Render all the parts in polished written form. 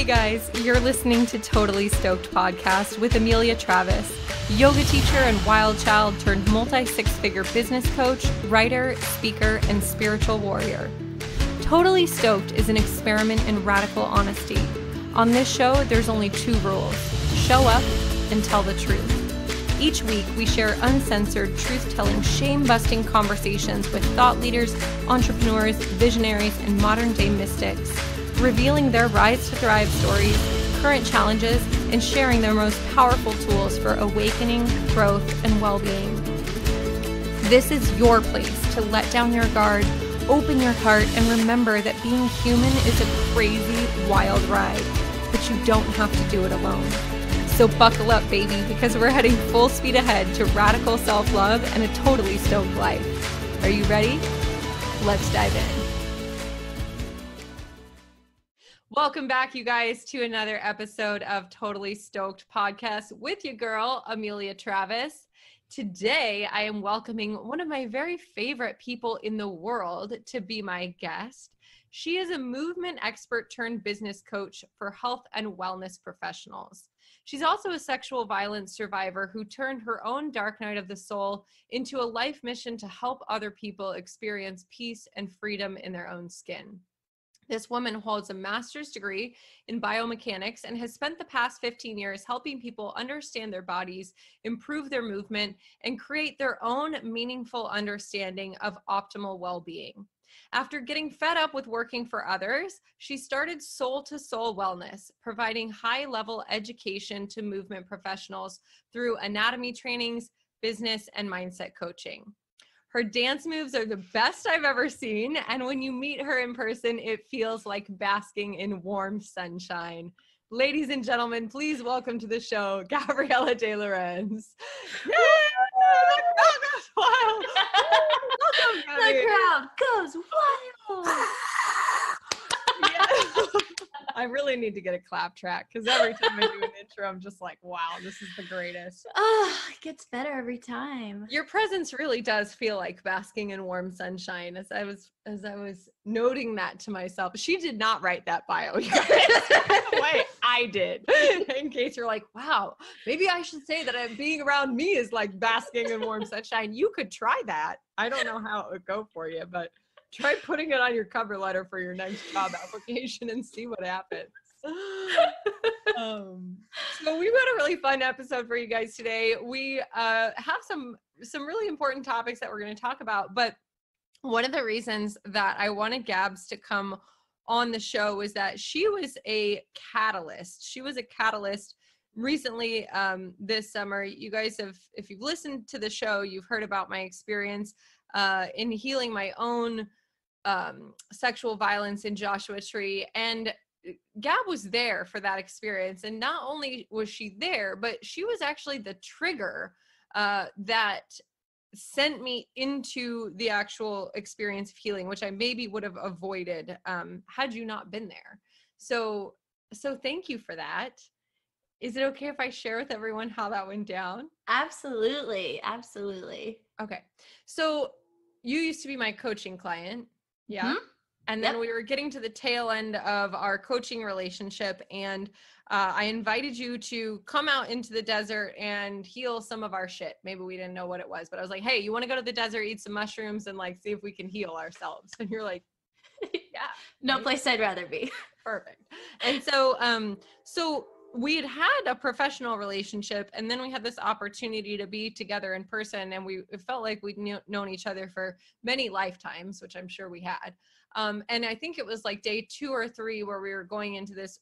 Hey guys, you're listening to Totally Stoked podcast with Amelia Travis, yoga teacher and wild child turned multi-six-figure business coach, writer, speaker, and spiritual warrior. Totally Stoked is an experiment in radical honesty. On this show, there's only two rules: show up and tell the truth. Each week, we share uncensored, truth-telling, shame-busting conversations with thought leaders, entrepreneurs, visionaries, and modern-day mystics, revealing their rise to thrive stories, current challenges, and sharing their most powerful tools for awakening, growth, and well-being. This is your place to let down your guard, open your heart, and remember that being human is a crazy, wild ride, but you don't have to do it alone. So buckle up, baby, because we're heading full speed ahead to radical self-love and a totally stoked life. Are you ready? Let's dive in. Welcome back, you guys, to another episode of Totally Stoked podcast with your girl, Amelia Travis. Today, I am welcoming one of my very favorite people in the world to be my guest. She is a movement expert turned business coach for health and wellness professionals. She's also a sexual violence survivor who turned her own dark night of the soul into a life mission to help other people experience peace and freedom in their own skin. This woman holds a master's degree in biomechanics and has spent the past 15 years helping people understand their bodies, improve their movement, and create their own meaningful understanding of optimal well-being. After getting fed up with working for others, she started Soul to Soul Wellness, providing high-level education to movement professionals through anatomy trainings, business, and mindset coaching. Her dance moves are the best I've ever seen, and when you meet her in person, it feels like basking in warm sunshine. Ladies and gentlemen, please welcome to the show, Gabriella DeLorenze. Yay! The crowd goes wild. Welcome, Gabby. The crowd goes wild. Yeah. I really need to get a clap track because every time I do an intro, I'm just like, wow, this is the greatest. Oh, it gets better every time. Your presence really does feel like basking in warm sunshine. As I was noting that to myself. She did not write that bio, you guys. Wait, I did. In case you're like, wow, maybe I should say that being around me is like basking in warm sunshine. You could try that. I don't know how it would go for you, but try putting it on your cover letter for your next job application and see what happens. So we've got a really fun episode for you guys today. We have some really important topics that we're going to talk about, but one of the reasons that I wanted Gabs to come on the show was that she was a catalyst. She was a catalyst recently this summer. You guys have, if you've listened to the show, you've heard about my experience in healing my own sexual violence in Joshua Tree. And Gab was there for that experience. And not only was she there, but she was actually the trigger that sent me into the actual experience of healing, which I maybe would have avoided had you not been there. So thank you for that. Is it okay if I share with everyone how that went down? Absolutely. Absolutely. Okay. So you used to be my coaching client. Yeah. Mm-hmm. And then we were getting to the tail end of our coaching relationship, and I invited you to come out into the desert and heal some of our shit. Maybe we didn't know what it was, but I was like, hey, you want to go to the desert, eat some mushrooms, and like see if we can heal ourselves? And you're like, yeah. No place I'd rather be. Perfect. And so we had a professional relationship, and then we had this opportunity to be together in person, and it felt like we'd known each other for many lifetimes, which I'm sure we had. And I think it was like day 2 or 3 where we were going into this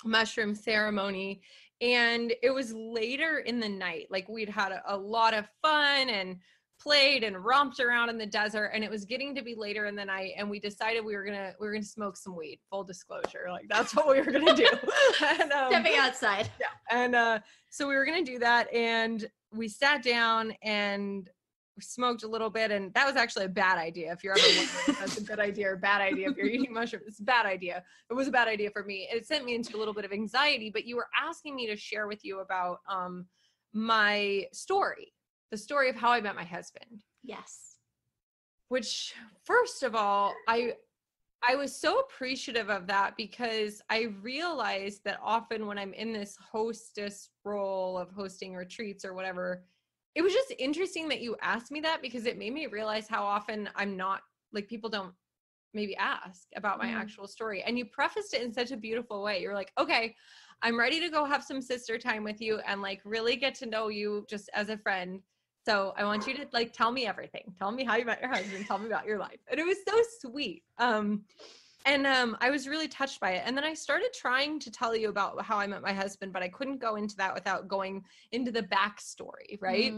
mushroom ceremony, and it was later in the night. Like we'd had a lot of fun and played and romped around in the desert, and it was getting to be later in the night, and we decided we were gonna smoke some weed. Full disclosure, like that's what we were gonna do. And, stepping outside. Yeah. And so we were gonna do that, and we sat down and smoked a little bit, and that was actually a bad idea. If you're ever wondering if that's a good idea or bad idea, if you're eating mushrooms, it's a bad idea. It was a bad idea for me. It sent me into a little bit of anxiety, but you were asking me to share with you about my story. The story of how I met my husband. Yes. Which, first of all, I was so appreciative of that because I realized that often when I'm in this hostess role of hosting retreats or whatever, it was just interesting that you asked me that because it made me realize how often I'm not, like, people don't maybe ask about my actual story. And you prefaced it in such a beautiful way. You're like, okay, I'm ready to go have some sister time with you and like really get to know you just as a friend. So I want you to like tell me everything. Tell me how you met your husband. Tell me about your life. And it was so sweet. I was really touched by it. And then I started trying to tell you about how I met my husband, but I couldn't go into that without going into the backstory, right?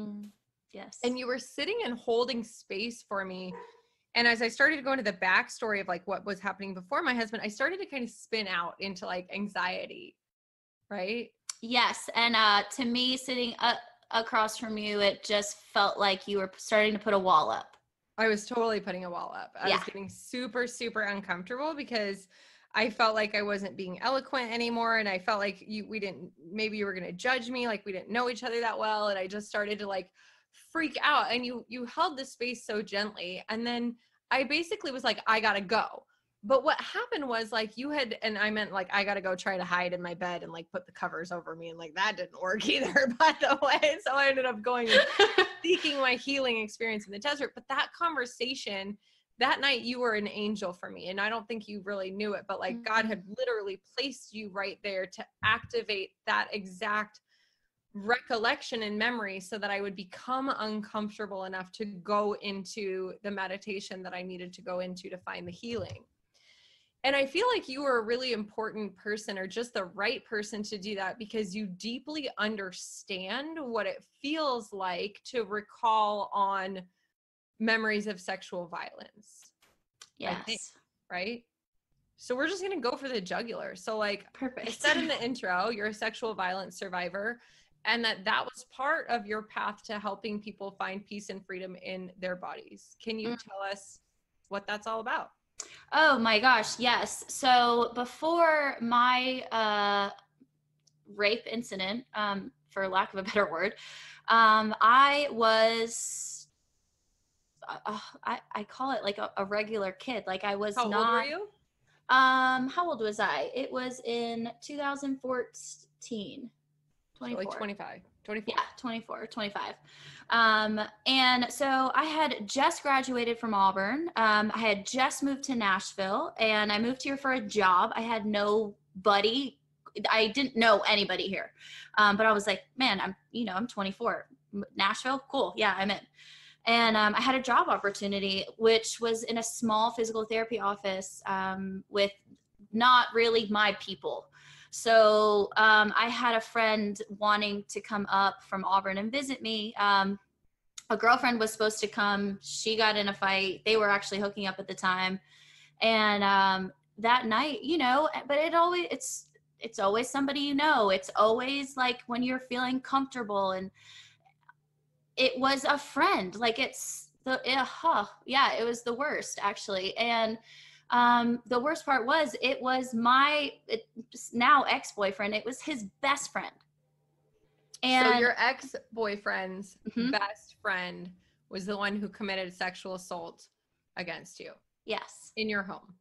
Yes. And you were sitting and holding space for me. And as I started to go into the backstory of like what was happening before my husband, I started to kind of spin out into like anxiety, right? Yes. And to me, sitting across from you, it just felt like you were starting to put a wall up. I was totally putting a wall up. I was getting super, super uncomfortable because I felt like I wasn't being eloquent anymore. And I felt like maybe you were going to judge me. Like we didn't know each other that well. And I just started to like freak out. And you held the space so gently. And then I basically was like, I got to go. But what happened was like and I meant like, I got to go try to hide in my bed and like put the covers over me. And like, that didn't work either, by the way. So I ended up going and seeking my healing experience in the desert. But that conversation that night, you were an angel for me. And I don't think you really knew it, but like God had literally placed you right there to activate that exact recollection and memory so that I would become uncomfortable enough to go into the meditation that I needed to go into to find the healing. And I feel like you were a really important person or just the right person to do that because you deeply understand what it feels like to recall on memories of sexual violence. Yes. I think, right? So we're just going to go for the jugular. So like Perfect. I said in the intro, you're a sexual violence survivor and that was part of your path to helping people find peace and freedom in their bodies. Can you tell us what that's all about? Oh my gosh, yes. So before my rape incident, for lack of a better word, I was, I call it like a regular kid. Like I was How not. old were you? How old was I? It was in 2014. 24. So like 25, 24. Yeah, 24, 25. And so I had just graduated from Auburn. I had just moved to Nashville and I moved here for a job. I had nobody. I didn't know anybody here. But I was like, man, I'm 24. Nashville? Cool. Yeah, I'm in. And I had a job opportunity, which was in a small physical therapy office with not really my people. So I had a friend wanting to come up from Auburn and visit me. A girlfriend was supposed to come. She got in a fight. They were actually hooking up at the time. And that night, but it's always somebody you know. It's always like when you're feeling comfortable, and it was a friend. Like it was the worst actually. And the worst part was it was my now ex-boyfriend. It was his best friend. And so your ex-boyfriend's best friend was the one who committed sexual assault against you. Yes. In your home.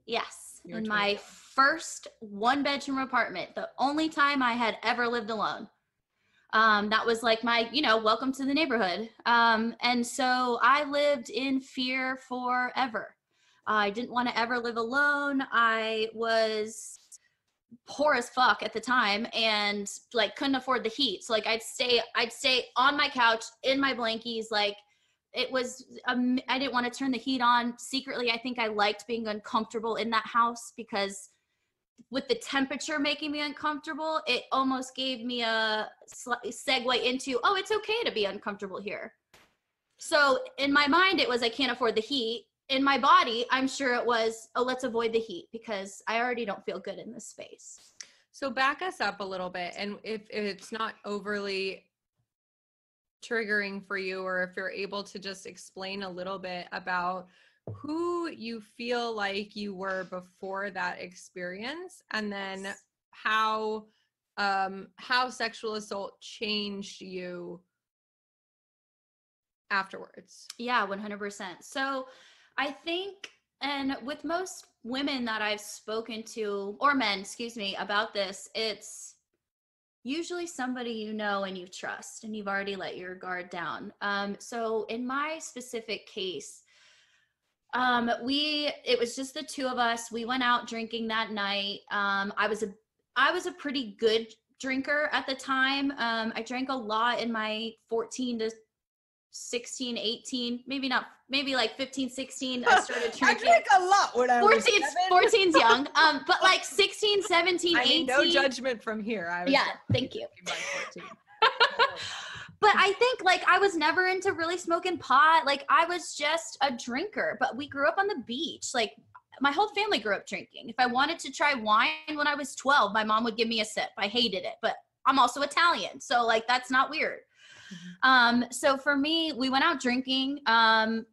Yes. In my first one-bedroom apartment, the only time I had ever lived alone. That was like my, welcome to the neighborhood. And so I lived in fear forever. I didn't want to ever live alone. I was poor as fuck at the time and like couldn't afford the heat. So like I'd stay on my couch in my blankies. Like it was, I didn't want to turn the heat on. Secretly, I think I liked being uncomfortable in that house because with the temperature making me uncomfortable, it almost gave me a segue into, oh, it's okay to be uncomfortable here. So in my mind, it was, I can't afford the heat. In my body, I'm sure it was, oh, let's avoid the heat because I already don't feel good in this space. So back us up a little bit. And if it's not overly triggering for you, or if you're able to just explain a little bit about who you feel like you were before that experience, and then how sexual assault changed you afterwards. Yeah, 100%. So I think And with most women that I've spoken to, or men, excuse me, about this, it's usually somebody you know and you trust, and you've already let your guard down. So in my specific case, it was just the two of us. We went out drinking that night. I was a pretty good drinker at the time. I drank a lot in my 14 to 16, 18, maybe like 15, 16. I started drinking. I drank a lot when I was 14's young. But like 16, 17, 18. I mean, no judgment from here. Thank you. But I think like I was never into really smoking pot. Like I was just a drinker, but we grew up on the beach. Like my whole family grew up drinking. If I wanted to try wine when I was 12, my mom would give me a sip. I hated it, but I'm also Italian. So like, that's not weird. So for me, we went out drinking, and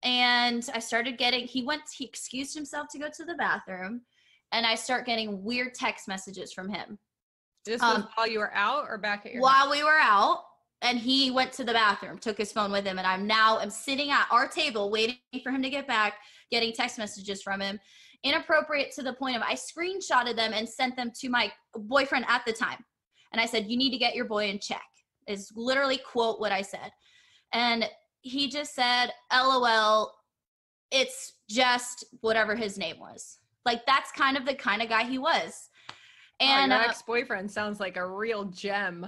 I started getting, he excused himself to go to the bathroom, and I start getting weird text messages from him. This was while you were out or back at your While house? we were out, and he went to the bathroom, took his phone with him, and I'm sitting at our table waiting for him to get back, getting text messages from him, inappropriate to the point of I screenshotted them and sent them to my boyfriend at the time. And I said, you need to get your boy in check, is literally quote what I said. And he just said, LOL, it's just whatever his name was. Like, that's kind of the kind of guy he was. And your ex-boyfriend sounds like a real gem.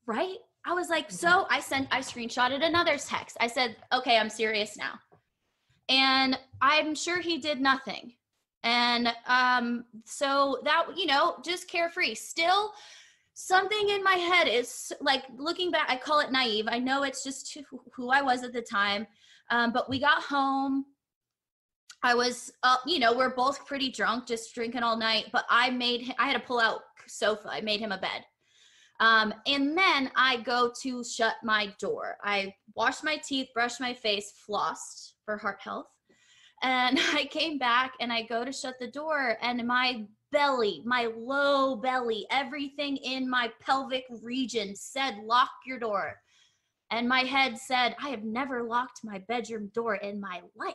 Right? I was like, so I screenshotted another text. I said, okay, I'm serious now. And I'm sure he did nothing. And so that, just carefree. Still, something in my head is like, looking back, I call it naive. I know it's just who I was at the time. But we got home. I was, we're both pretty drunk, just drinking all night. But I had a pull-out sofa. I made him a bed. And then I go to shut my door. I washed my teeth, brushed my face, flossed for heart health. And I came back and I go to shut the door, and my belly, my low belly, everything in my pelvic region said, lock your door. And my head said, I have never locked my bedroom door in my life.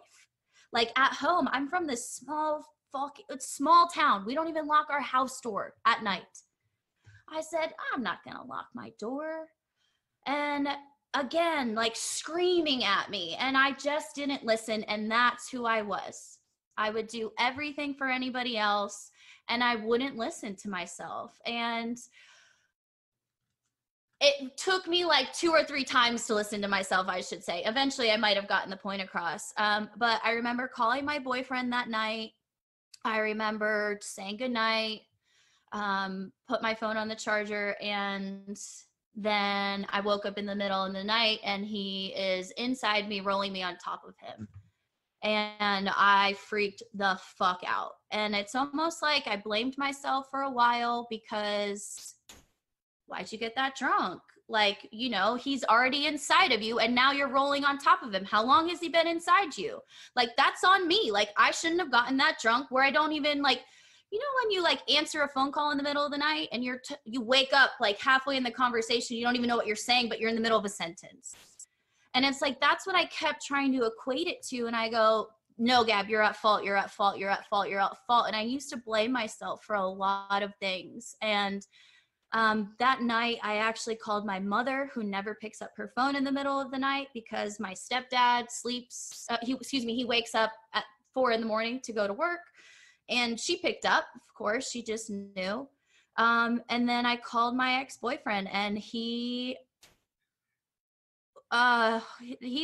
Like at home, I'm from this small town. We don't even lock our house door at night. I said, I'm not going to lock my door. And again, like screaming at me. And I just didn't listen. And that's who I was. I would do everything for anybody else, and I wouldn't listen to myself. And it took me like 2 or 3 times to listen to myself, I should say. Eventually, I might have gotten the point across. But I remember calling my boyfriend that night. I remember saying goodnight, put my phone on the charger, and then I woke up in the middle of the night, and he is inside me, rolling me on top of him. And I freaked the fuck out. And it's almost like I blamed myself for a while, because why'd you get that drunk? Like, he's already inside of you, and now you're rolling on top of him. How long has he been inside you? Like, that's on me. Like, I shouldn't have gotten that drunk where I don't even like, when you like answer a phone call in the middle of the night and you wake up like halfway in the conversation, you don't even know what you're saying, but you're in the middle of a sentence. And it's like, that's what I kept trying to equate it to. And I go, no, Gab, you're at fault. You're at fault. You're at fault. You're at fault. And I used to blame myself for a lot of things. And that night I actually called my mother, who never picks up her phone in the middle of the night, because my stepdad sleeps, he wakes up at 4 a.m. to go to work. And she picked up, of course, she just knew. And then I called my ex-boyfriend, and he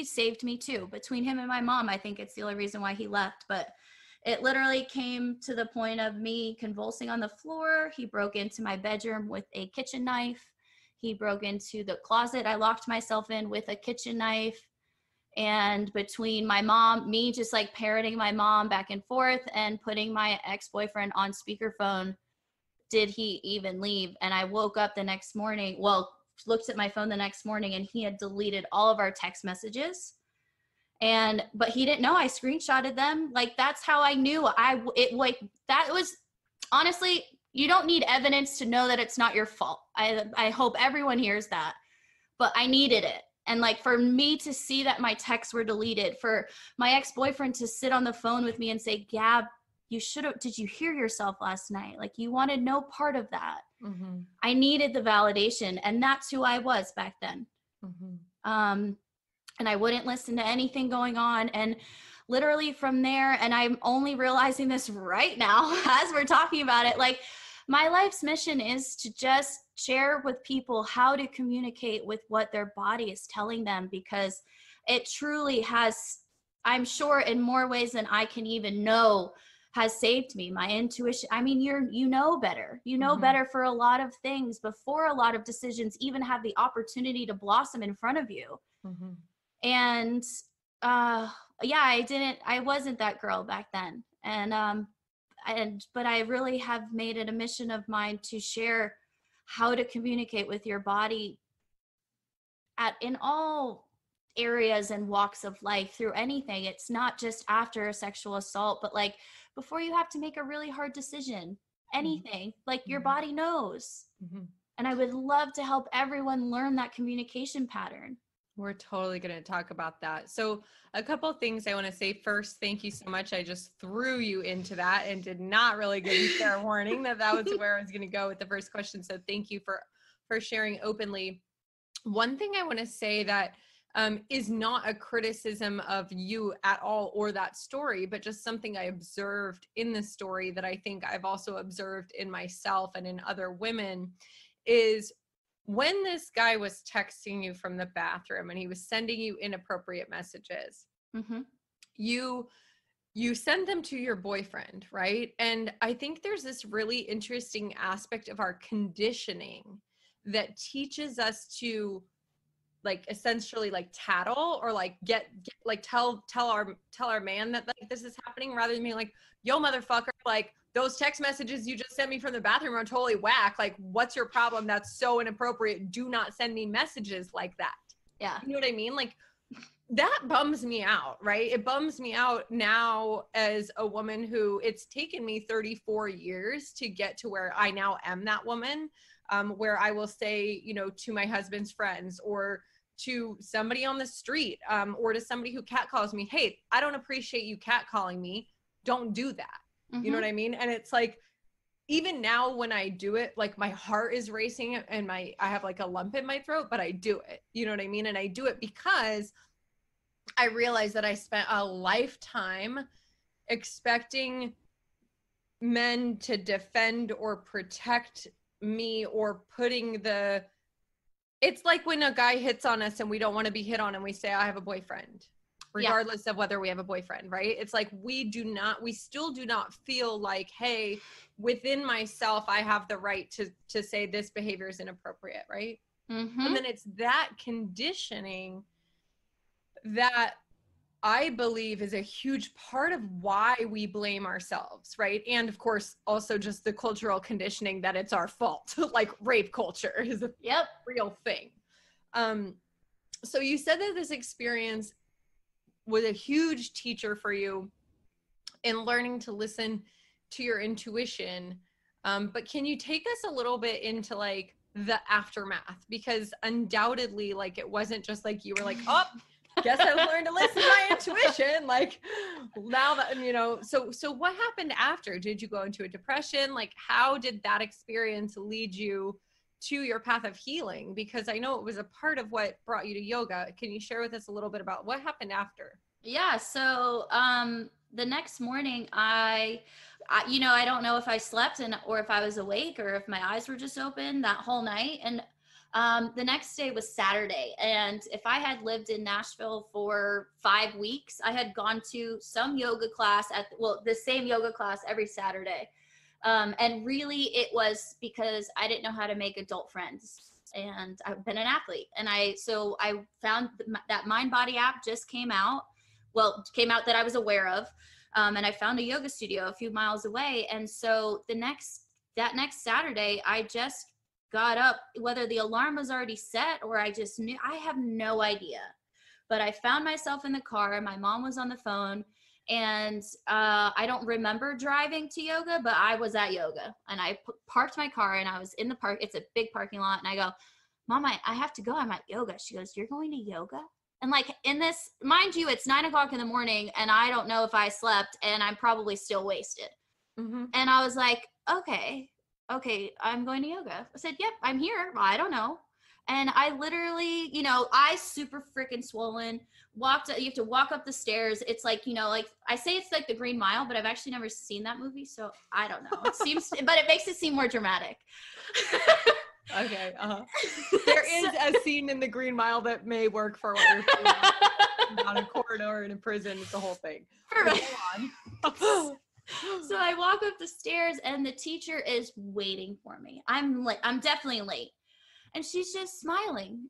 saved me too. Between him and my mom, I think it's the only reason why he left. But it literally came to the point of me convulsing on the floor. He broke into my bedroom with a kitchen knife. He broke into the closet I locked myself in with a kitchen knife. And between my mom, me just like parroting my mom back and forth, and putting my ex-boyfriend on speakerphone, did he even leave? And I woke up the next morning, looked at my phone the next morning, and he had deleted all of our text messages. But he didn't know I screenshotted them. Like, that's how I knew that was, honestly, you don't need evidence to know that it's not your fault. I hope everyone hears that, but I needed it. And like for me to see that my texts were deleted, for my ex-boyfriend to sit on the phone with me and say, Gab, did you hear yourself last night? Like you wanted no part of that. Mm-hmm. I needed the validation, and that's who I was back then. Mm-hmm. And I wouldn't listen to anything going on. And literally from there, and I'm only realizing this right now as we're talking about it, like my life's mission is to just share with people how to communicate with what their body is telling them, because it truly has, I'm sure in more ways than I can even know, has saved me. My intuition, I mean, you know better Mm-hmm. better for a lot of things before a lot of decisions even have the opportunity to blossom in front of you. Mm-hmm. And yeah, I wasn't that girl back then. But I really have made it a mission of mine to share how to communicate with your body in all areas and walks of life, through anything. It's not just after a sexual assault, but like before you have to make a really hard decision, anything, like your body knows. Mm-hmm. And I would love to help everyone learn that communication pattern. We're totally going to talk about that. So a couple of things I want to say. First, thank you so much. I just threw you into that and did not really give you fair warning that was where I was going to go with the first question. So thank you for sharing openly. One thing I want to say that is not a criticism of you at all or that story, but just something I observed in the story that I think I've also observed in myself and in other women, is when this guy was texting you from the bathroom and he was sending you inappropriate messages, Mm-hmm. you send them to your boyfriend, right? And I think there's this really interesting aspect of our conditioning that teaches us to like essentially like tattle or like get like tell our man that like this is happening, rather than being like, yo motherfucker, like those text messages you just sent me from the bathroom are totally whack. Like, what's your problem? That's so inappropriate. Do not send me messages like that. Yeah. You know what I mean? Like that bums me out, right? It bums me out now as a woman who it's taken me 34 years to get to where I now am that woman, where I will say, you know, to my husband's friends or to somebody on the street, or to somebody who catcalls me, hey, I don't appreciate you catcalling me. Don't do that. Mm-hmm. You know what I mean? And it's like, even now when I do it, like my heart is racing and I have like a lump in my throat, but I do it. You know what I mean? And I do it because I realized that I spent a lifetime expecting men to defend or protect me, or putting it's like when a guy hits on us and we don't want to be hit on and we say, I have a boyfriend, regardless of whether we have a boyfriend, right? It's like we still do not feel like, hey, within myself, I have the right to say this behavior is inappropriate, right? Mm-hmm. And then it's that conditioning that I believe is a huge part of why we blame ourselves, right? And of course, also just the cultural conditioning that it's our fault. Like rape culture is a real thing. So you said that this experience was a huge teacher for you in learning to listen to your intuition. But can you take us a little bit into like the aftermath? Because undoubtedly, like it wasn't just like you were like, oh, guess I learned to listen to my intuition. Like now that, you know, so what happened after? Did you go into a depression? Like how did that experience lead you to your path of healing? Because I know it was a part of what brought you to yoga. Can you share with us a little bit about what happened after? Yeah. So, the next morning I don't know if I slept or if I was awake or if my eyes were just open that whole night. And the next day was Saturday. And if I had lived in Nashville for 5 weeks, I had gone to some yoga class the same yoga class every Saturday. And really it was because I didn't know how to make adult friends, and I've been an athlete. And I found that Mind Body app just came out that I was aware of. And I found a yoga studio a few miles away. And so that next Saturday, I just got up, whether the alarm was already set or I just knew, I have no idea. But I found myself in the car. My mom was on the phone, and I don't remember driving to yoga, but I was at yoga, and I parked my car and I was in the park. It's a big parking lot. And I go, Mom, I have to go. I'm at yoga. She goes, you're going to yoga? And like in this, mind you, it's 9:00 in the morning and I don't know if I slept and I'm probably still wasted. Mm-hmm. And I was like, okay, I'm going to yoga. I said, yep, I'm here. I don't know. And I literally, you know, eyes super freaking swollen, you have to walk up the stairs. It's like, you know, like I say it's like the Green Mile, but I've actually never seen that movie. So I don't know. It seems, but it makes it seem more dramatic. Okay. There is a scene in the Green Mile that may work for what you're saying. On a corridor in a prison. It's the whole thing. Perfect. So I walk up the stairs and the teacher is waiting for me. I'm definitely late. And she's just smiling.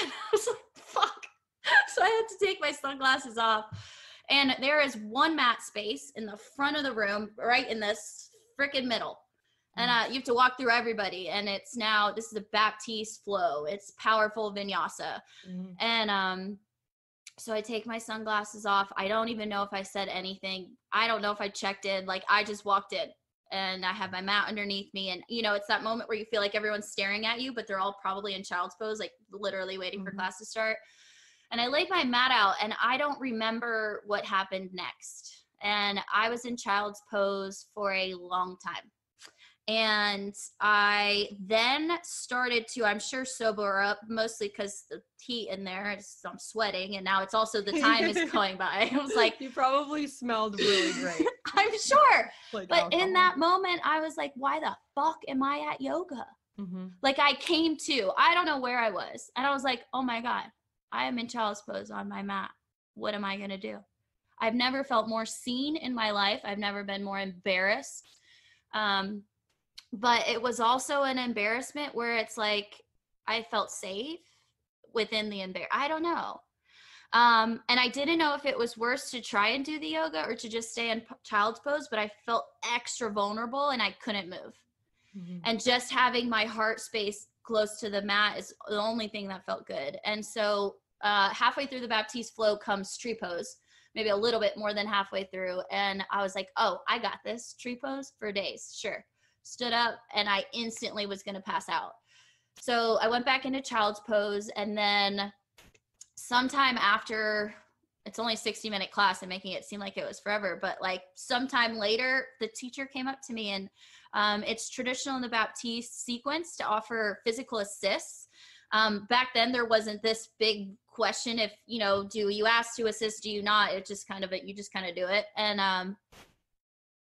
And I was like, fuck. So I had to take my sunglasses off. And there is one mat space in the front of the room, right in this freaking middle. And you have to walk through everybody. And this is a Baptiste flow. It's powerful vinyasa. Mm-hmm. And so I take my sunglasses off. I don't even know if I said anything. I don't know if I checked in. Like, I just walked in. And I have my mat underneath me. And, you know, it's that moment where you feel like everyone's staring at you, but they're all probably in child's pose, like literally waiting for class to start. And I laid my mat out and I don't remember what happened next. And I was in child's pose for a long time. And I then started to, I'm sure, sober up, mostly because the heat in there, I'm sweating, and now it's also the time is going by. I was like, you probably smelled really great. I'm sure. Like but alcohol. In that moment, I was like, why the fuck am I at yoga? Mm-hmm. Like I came to, I don't know where I was. And I was like, oh my God, I am in child's pose on my mat. What am I going to do? I've never felt more seen in my life. I've never been more embarrassed. But it was also an embarrassment where it's like, I felt safe within the I don't know. And I didn't know if it was worse to try and do the yoga or to just stay in child's pose, but I felt extra vulnerable and I couldn't move. Mm-hmm. And just having my heart space close to the mat is the only thing that felt good. And so halfway through the Baptiste flow comes tree pose, maybe a little bit more than halfway through. And I was like, oh, I got this. Tree pose for days. Sure. Stood up and I instantly was going to pass out. So I went back into child's pose, and then sometime after, it's only a 60-minute class and making it seem like it was forever, but like sometime later, the teacher came up to me, and it's traditional in the Baptiste sequence to offer physical assists. Back then there wasn't this big question if, you know, do you ask to assist, do you not? It just kind of, you just kind of do it. And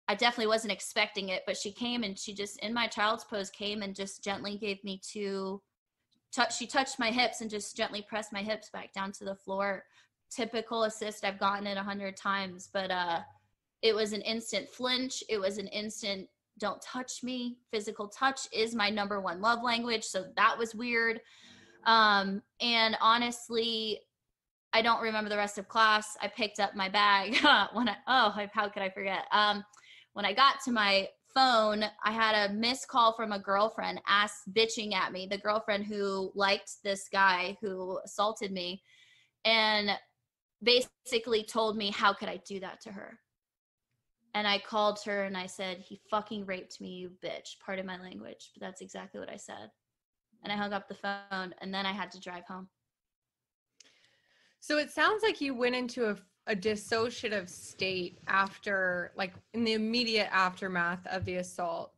I definitely wasn't expecting it, but she came and she just, in my child's pose, came and just gently gave me she touched my hips and just gently pressed my hips back down to the floor. Typical assist. I've gotten it 100 times, but it was an instant flinch. It was an instant, don't touch me. Physical touch is my number one love language. So that was weird. And honestly, I don't remember the rest of class. I picked up my bag how could I forget? When I got to my phone, I had a missed call from a girlfriend bitching at me, the girlfriend who liked this guy who assaulted me, and basically told me, how could I do that to her? And I called her and I said, he fucking raped me, you bitch. Pardon my language, but that's exactly what I said. And I hung up the phone, and then I had to drive home. So it sounds like you went into a dissociative state after, like, in the immediate aftermath of the assault.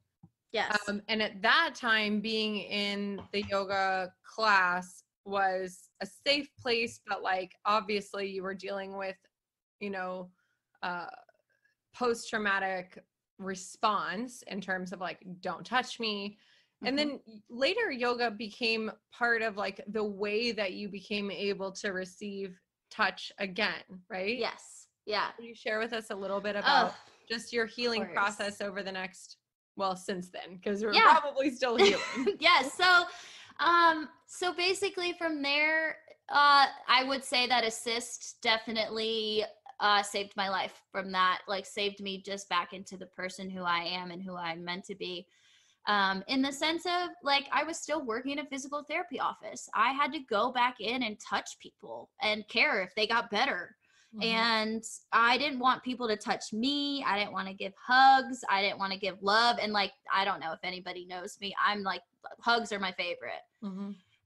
Yes. And at that time, being in the yoga class was a safe place, but like, obviously you were dealing with, you know, post-traumatic response in terms of like, don't touch me. And then later yoga became part of like the way that you became able to receive touch again, right? Yes. Yeah. Can you share with us a little bit about just your healing process over the next, since then, because we're probably still healing. Yes. So basically from there, I would say that assist definitely saved my life from that, like saved me just back into the person who I am and who I'm meant to be. In the sense of like, I was still working in a physical therapy office. I had to go back in and touch people and care if they got better. And I didn't want people to touch me. I didn't want to give hugs. I didn't want to give love. And like, I don't know if anybody knows me. I'm like, hugs are my favorite.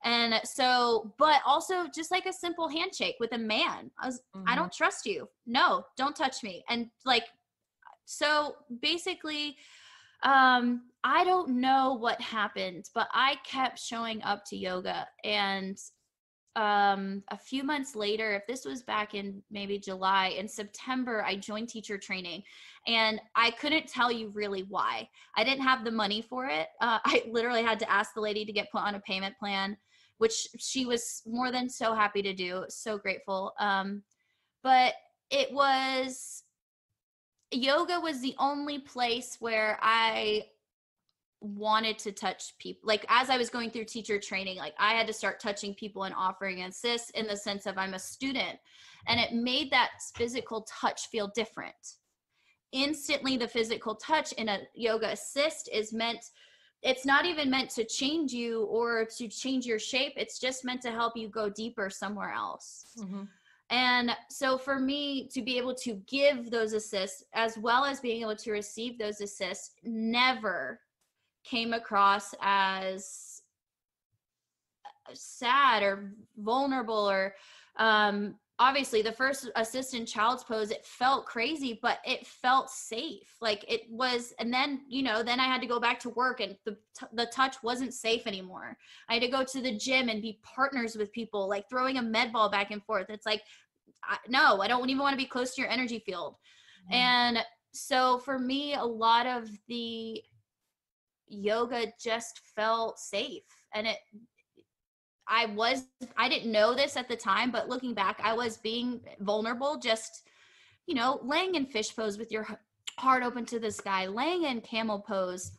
And so, but also just like a simple handshake with a man. I don't trust you. No, don't touch me. And like, so basically, I don't know what happened, but I kept showing up to yoga. And a few months later, if this was back in maybe July, in September, I joined teacher training, and I couldn't tell you really why. I didn't have the money for it. I literally had to ask the lady to get put on a payment plan, which she was more than so happy to do. So grateful. But it was, yoga was the only place where I wanted to touch people. Like, as I was going through teacher training, like I had to start touching people and offering assist in the sense of I'm a student, and it made that physical touch feel different. Instantly, the physical touch in a yoga assist is meant, it's not even meant to change you or to change your shape. It's just meant to help you go deeper somewhere else. And so for me to be able to give those assists as well as being able to receive those assists never came across as sad or vulnerable, or obviously the first assist in child's pose, it felt crazy, but it felt safe. Like it was. And then, then I had to go back to work, and the touch wasn't safe anymore. I had to go to the gym and be partners with people, like throwing a med ball back and forth. It's like, no, I don't even want to be close to your energy field. And so for me, a lot of the yoga just felt safe. And I didn't know this at the time, but looking back, I was being vulnerable, just, laying in fish pose with your heart open to the sky, laying in camel pose,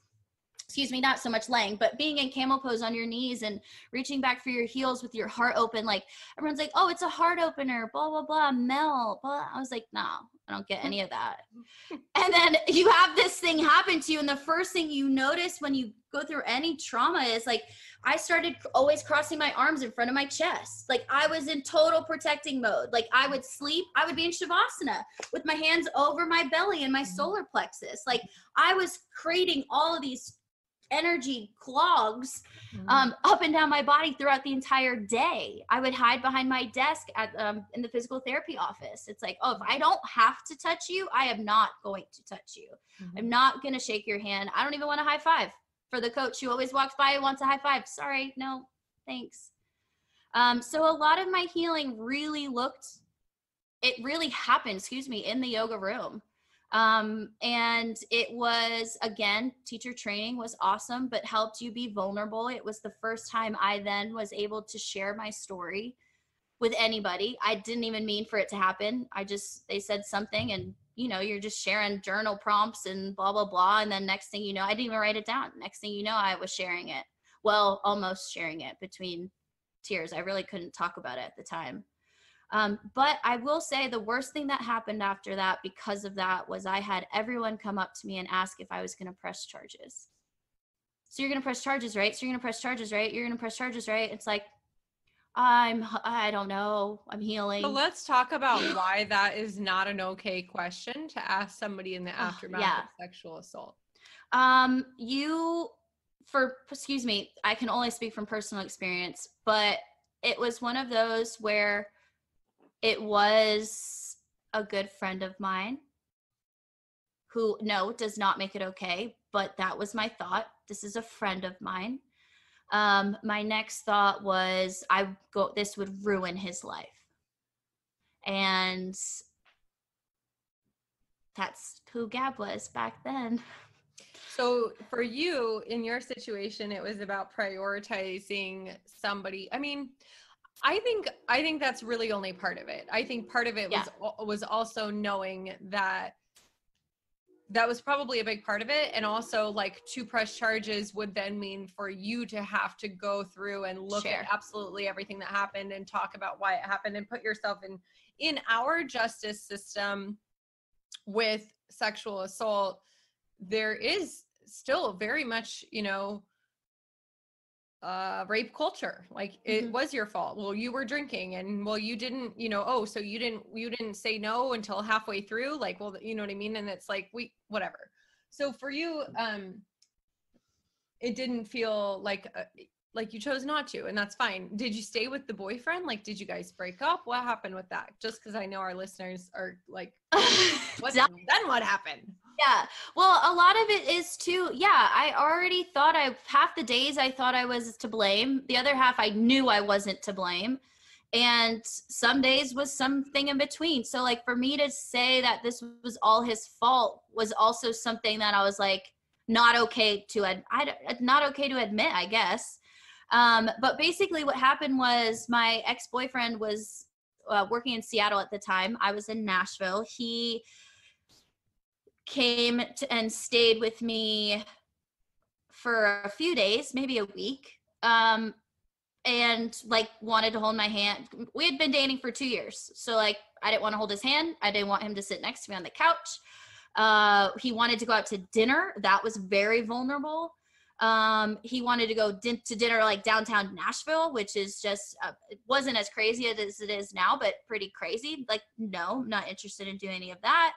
not so much laying, but being in camel pose on your knees and reaching back for your heels with your heart open. Like everyone's like, oh, it's a heart opener, blah, blah, blah, melt, blah. I was like, no, I don't get any of that. And then you have this thing happen to you. And the first thing you notice when you go through any trauma is like, I started always crossing my arms in front of my chest. Like I was in total protecting mode. Like I would sleep, I would be in Shavasana with my hands over my belly and my solar plexus. Like I was creating all of these energy clogs up and down my body throughout the entire day. I would hide behind my desk at in the physical therapy office. It's like, oh, if I don't have to touch you, I am not going to touch you. I'm not going to shake your hand. I don't even want a high five. For the coach who always walks by and wants a high five, sorry, no, thanks. So a lot of my healing really happened, in the yoga room. And it was, again, teacher training was awesome, but helped you be vulnerable. It was the first time I then was able to share my story with anybody. I didn't even mean for it to happen. They said something, and you're just sharing journal prompts and blah, blah, blah. And then next thing you know, I didn't even write it down. Next thing you know, I was sharing it. Well, almost sharing it between tears. I really couldn't talk about it at the time. But I will say the worst thing that happened after that, because of that, was I had everyone come up to me and ask if I was going to press charges. So you're going to press charges, right? So you're going to press charges, right? You're going to press charges, right? It's like, I don't know. I'm healing. So let's talk about why that is not an okay question to ask somebody in the aftermath of sexual assault. I can only speak from personal experience, but it was one of those where it was a good friend of mine who, no, does not make it okay, but that was my thought. This is a friend of mine. My next thought was this would ruin his life. And that's who Gab was back then. So for you, in your situation, it was about prioritizing somebody. I mean, I think that's really only part of it. I think part of it was also knowing that was probably a big part of it. And also, like, to press charges would then mean for you to have to go through and look at absolutely everything that happened and talk about why it happened and put yourself in our justice system with sexual assault. There is still very much, rape culture. Like, it was your fault. Well, you were drinking, and well, you didn't, so you didn't say no until halfway through. Like, well, you know what I mean? And it's like, whatever. So for you, it didn't feel like like you chose not to, and that's fine. Did you stay with the boyfriend? Like, did you guys break up? What happened with that? Just because I know our listeners are like, then what happened? Yeah. Well, a lot of it is too, yeah, I already thought half the days I thought I was to blame. The other half I knew I wasn't to blame. And some days was something in between. So like for me to say that this was all his fault was also something that I was like, not okay to admit, I guess. But basically what happened was my ex-boyfriend was working in Seattle at the time. I was in Nashville. He came and stayed with me for a few days, maybe a week, and like wanted to hold my hand. We had been dating for 2 years, so like I didn't want to hold his hand. I didn't want him to sit next to me on the couch. He wanted to go out to dinner. That was very vulnerable. He wanted to go to dinner like downtown Nashville, which is just it wasn't as crazy as it is now, but pretty crazy. Like, no, not interested in doing any of that.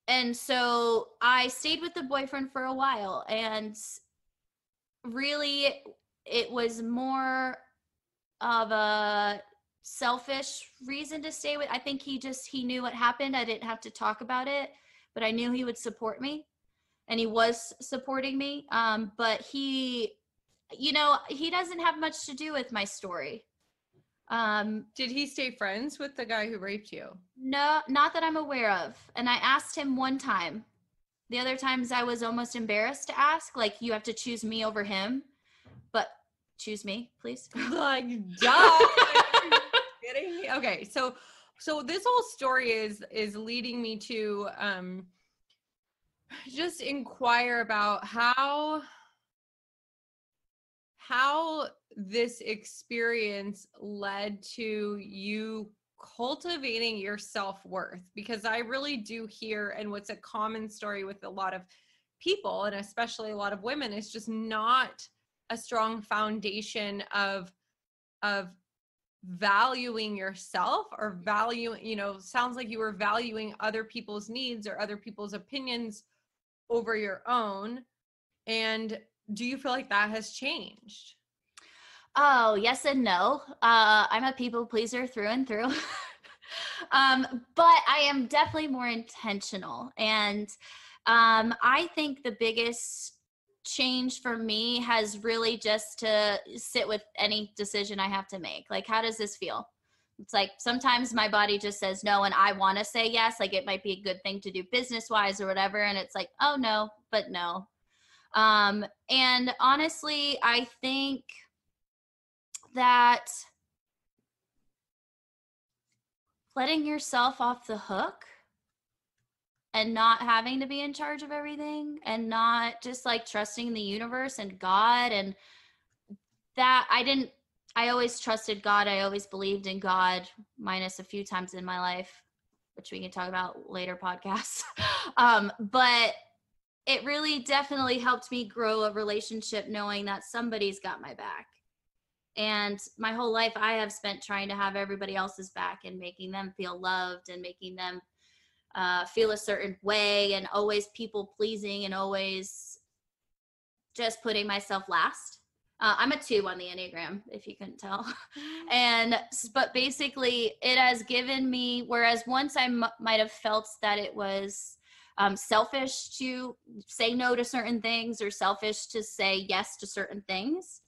And so I stayed with the boyfriend for a while, and really it was more of a selfish reason to stay with. I think he knew what happened. I didn't have to talk about it, but I knew he would support me, and he was supporting me. But he doesn't have much to do with my story. Did he stay friends with the guy who raped you? No, not that I'm aware of. And I asked him one time. The other times I was almost embarrassed to ask, like, you have to choose me over him, but choose me, please. Like, duh. Are you kidding me? Okay, so this whole story is leading me to just inquire about how this experience led to you cultivating your self-worth, because I really do hear, and what's a common story with a lot of people, and especially a lot of women, is just not a strong foundation of valuing yourself, or sounds like you were valuing other people's needs or other people's opinions over your own. And do you feel like that has changed? Oh, yes and no. I'm a people pleaser through and through. But I am definitely more intentional. And I think the biggest change for me has really just to sit with any decision I have to make. Like, how does this feel? It's like sometimes my body just says no, and I want to say yes. Like, it might be a good thing to do business wise or whatever. And it's like, oh no, but no. And honestly, I think that letting yourself off the hook and not having to be in charge of everything, and not just like trusting the universe and God, and that I always trusted God. I always believed in God, minus a few times in my life, which we can talk about later podcasts. But it really definitely helped me grow a relationship knowing that somebody's got my back. And my whole life I have spent trying to have everybody else's back and making them feel loved and making them feel a certain way, and always people pleasing and always just putting myself last. I'm a 2 on the Enneagram, if you couldn't tell. But basically it has given me, whereas once I might have felt that it was selfish to say no to certain things, or selfish to say yes to certain things,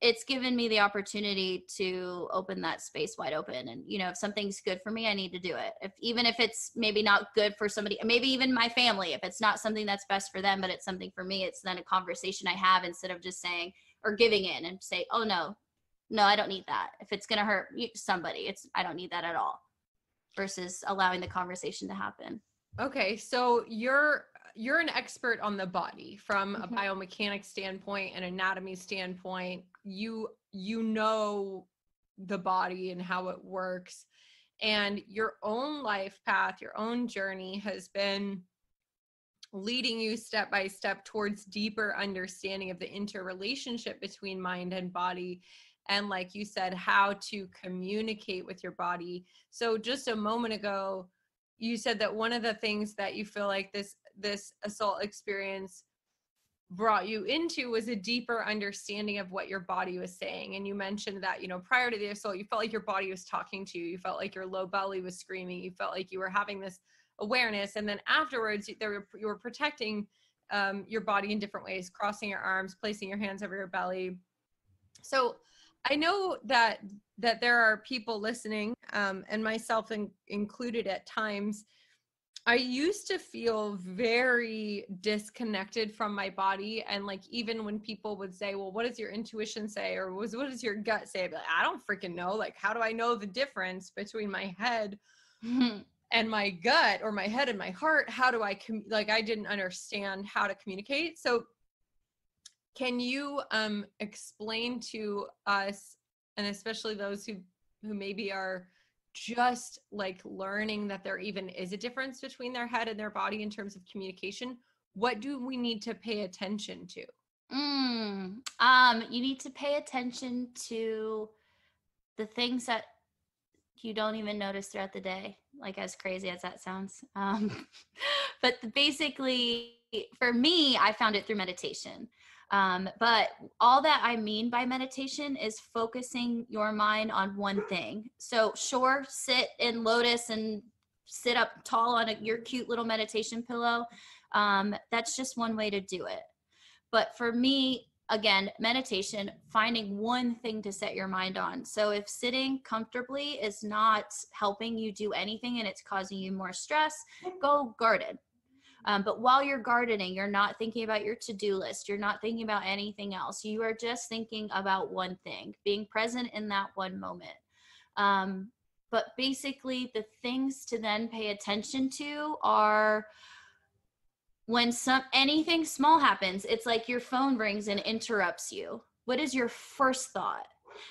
it's given me the opportunity to open that space wide open. And, if something's good for me, I need to do it. Even if it's maybe not good for somebody, maybe even my family, if it's not something that's best for them, but it's something for me, it's then a conversation I have, instead of just saying or giving in and say, oh no, I don't need that. If it's going to hurt somebody, I don't need that at all, versus allowing the conversation to happen. Okay. So you're an expert on the body from a biomechanics standpoint and anatomy standpoint. You know the body and how it works, and your own life path, your own journey has been leading you step by step towards deeper understanding of the interrelationship between mind and body. And like you said, how to communicate with your body. So just a moment ago, you said that one of the things that you feel like this assault experience brought you into was a deeper understanding of what your body was saying. And you mentioned that, you know, prior to the assault, you felt like your body was talking to you. You felt like your low belly was screaming. You felt like you were having this awareness. And then afterwards, you were protecting your body in different ways, crossing your arms, placing your hands over your belly. So I know that there are people listening, and myself included at times. I used to feel very disconnected from my body. And like, even when people would say, well, what does your intuition say? Or what does your gut say? I'd be like, I don't freaking know. Like, how do I know the difference between my head and my gut, or my head and my heart? How do I, I didn't understand how to communicate. So can you explain to us, and especially those who maybe are just like learning that there even is a difference between their head and their body in terms of communication, what do we need to pay attention to? You need to pay attention to the things that you don't even notice throughout the day, like, as crazy as that sounds. But basically, for me, I found it through meditation. But all that I mean by meditation is focusing your mind on one thing. So sure, sit in lotus and sit up tall on your cute little meditation pillow. That's just one way to do it. But for me, again, meditation, finding one thing to set your mind on. So if sitting comfortably is not helping you do anything and it's causing you more stress, go garden. But while you're gardening, you're not thinking about your to-do list. You're not thinking about anything else. You are just thinking about one thing, being present in that one moment. But basically, the things to then pay attention to are when anything small happens. It's like your phone rings and interrupts you. What is your first thought?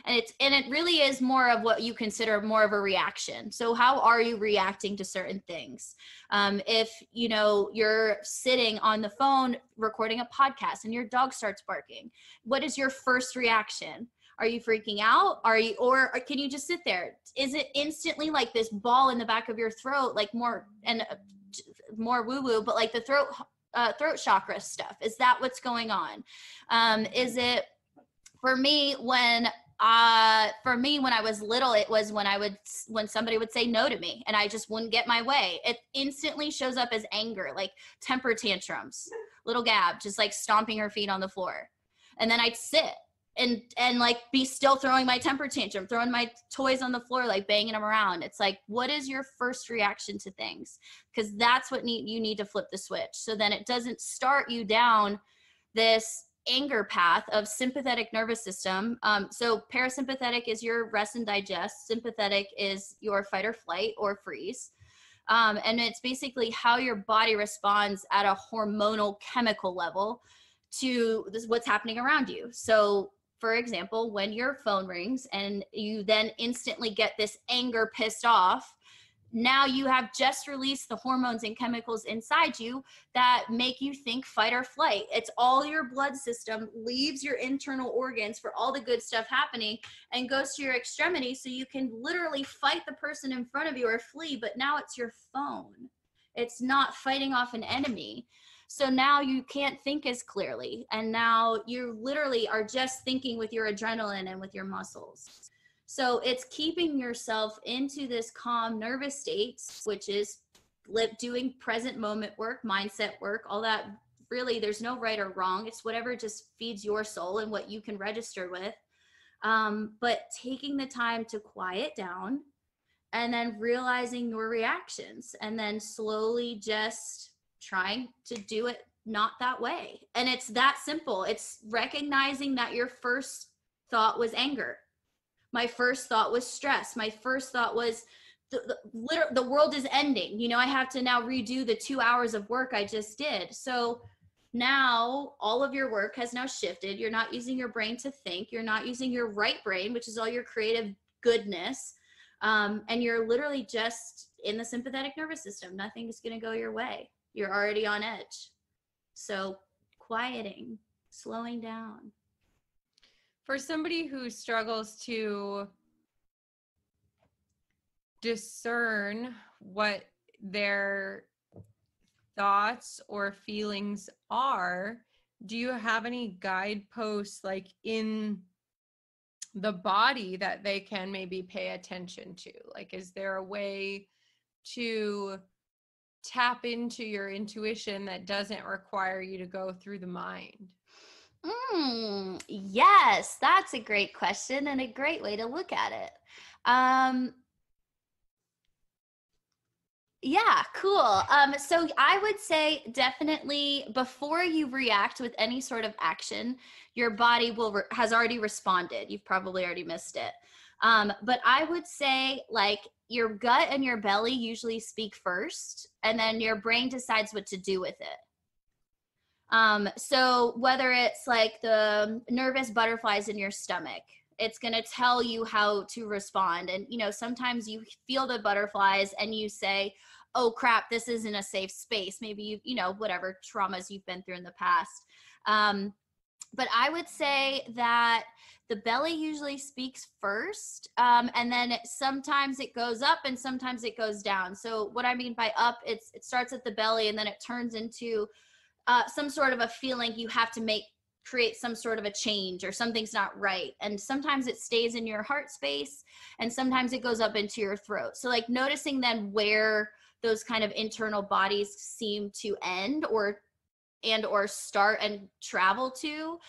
And it really is more of what you consider more of a reaction. So how are you reacting to certain things? If you're sitting on the phone recording a podcast and your dog starts barking, what is your first reaction? Are you freaking out? Or can you just sit there? Is it instantly like this ball in the back of your throat, like more woo-woo, but like the throat chakra stuff? Is that what's going on? Is it, for me, when I was little, it was when somebody would say no to me and I just wouldn't get my way. It instantly shows up as anger, like temper tantrums, little Gab, just like stomping her feet on the floor. And then I'd sit and like be still throwing my temper tantrum, throwing my toys on the floor, like banging them around. It's like, what is your first reaction to things? Because that's what you need to flip the switch. So then it doesn't start you down this anger path of sympathetic nervous system. So parasympathetic is your rest and digest. Sympathetic is your fight or flight or freeze. And it's basically how your body responds at a hormonal chemical level to what's happening around you. So for example, when your phone rings and you then instantly get this anger, pissed off, now you have just released the hormones and chemicals inside you that make you think fight or flight. It's all your blood system leaves your internal organs for all the good stuff happening and goes to your extremities, so you can literally fight the person in front of you or flee, but now it's your phone. It's not fighting off an enemy. So now you can't think as clearly. And now you literally are just thinking with your adrenaline and with your muscles. So it's keeping yourself into this calm nervous state, which is doing present moment work, mindset work, all that. Really, there's no right or wrong. It's whatever just feeds your soul and what you can register with. But taking the time to quiet down and then realizing your reactions and then slowly just trying to do it not that way. And it's that simple. It's recognizing that your first thought was anger. My first thought was stress. My first thought was the world is ending. I have to now redo the 2 hours of work I just did. So now all of your work has now shifted. You're not using your brain to think. You're not using your right brain, which is all your creative goodness. And you're literally just in the sympathetic nervous system. Nothing is going to go your way. You're already on edge. So quieting, slowing down. For somebody who struggles to discern what their thoughts or feelings are, do you have any guideposts like in the body that they can maybe pay attention to? Like, is there a way to tap into your intuition that doesn't require you to go through the mind? Yes, that's a great question and a great way to look at it. Yeah, cool. So I would say definitely before you react with any sort of action, your body has already responded. You've probably already missed it. But I would say like your gut and your belly usually speak first, and then your brain decides what to do with it. So whether it's like the nervous butterflies in your stomach, it's going to tell you how to respond. And, sometimes you feel the butterflies and you say, oh crap, this isn't a safe space. Maybe whatever traumas you've been through in the past. But I would say that the belly usually speaks first. And then sometimes it goes up and sometimes it goes down. So what I mean by up, it starts at the belly and then it turns into some sort of a feeling you have to create some sort of a change or something's not right. And sometimes it stays in your heart space and sometimes it goes up into your throat. So like noticing then where those kind of internal bodies seem to end or start and travel to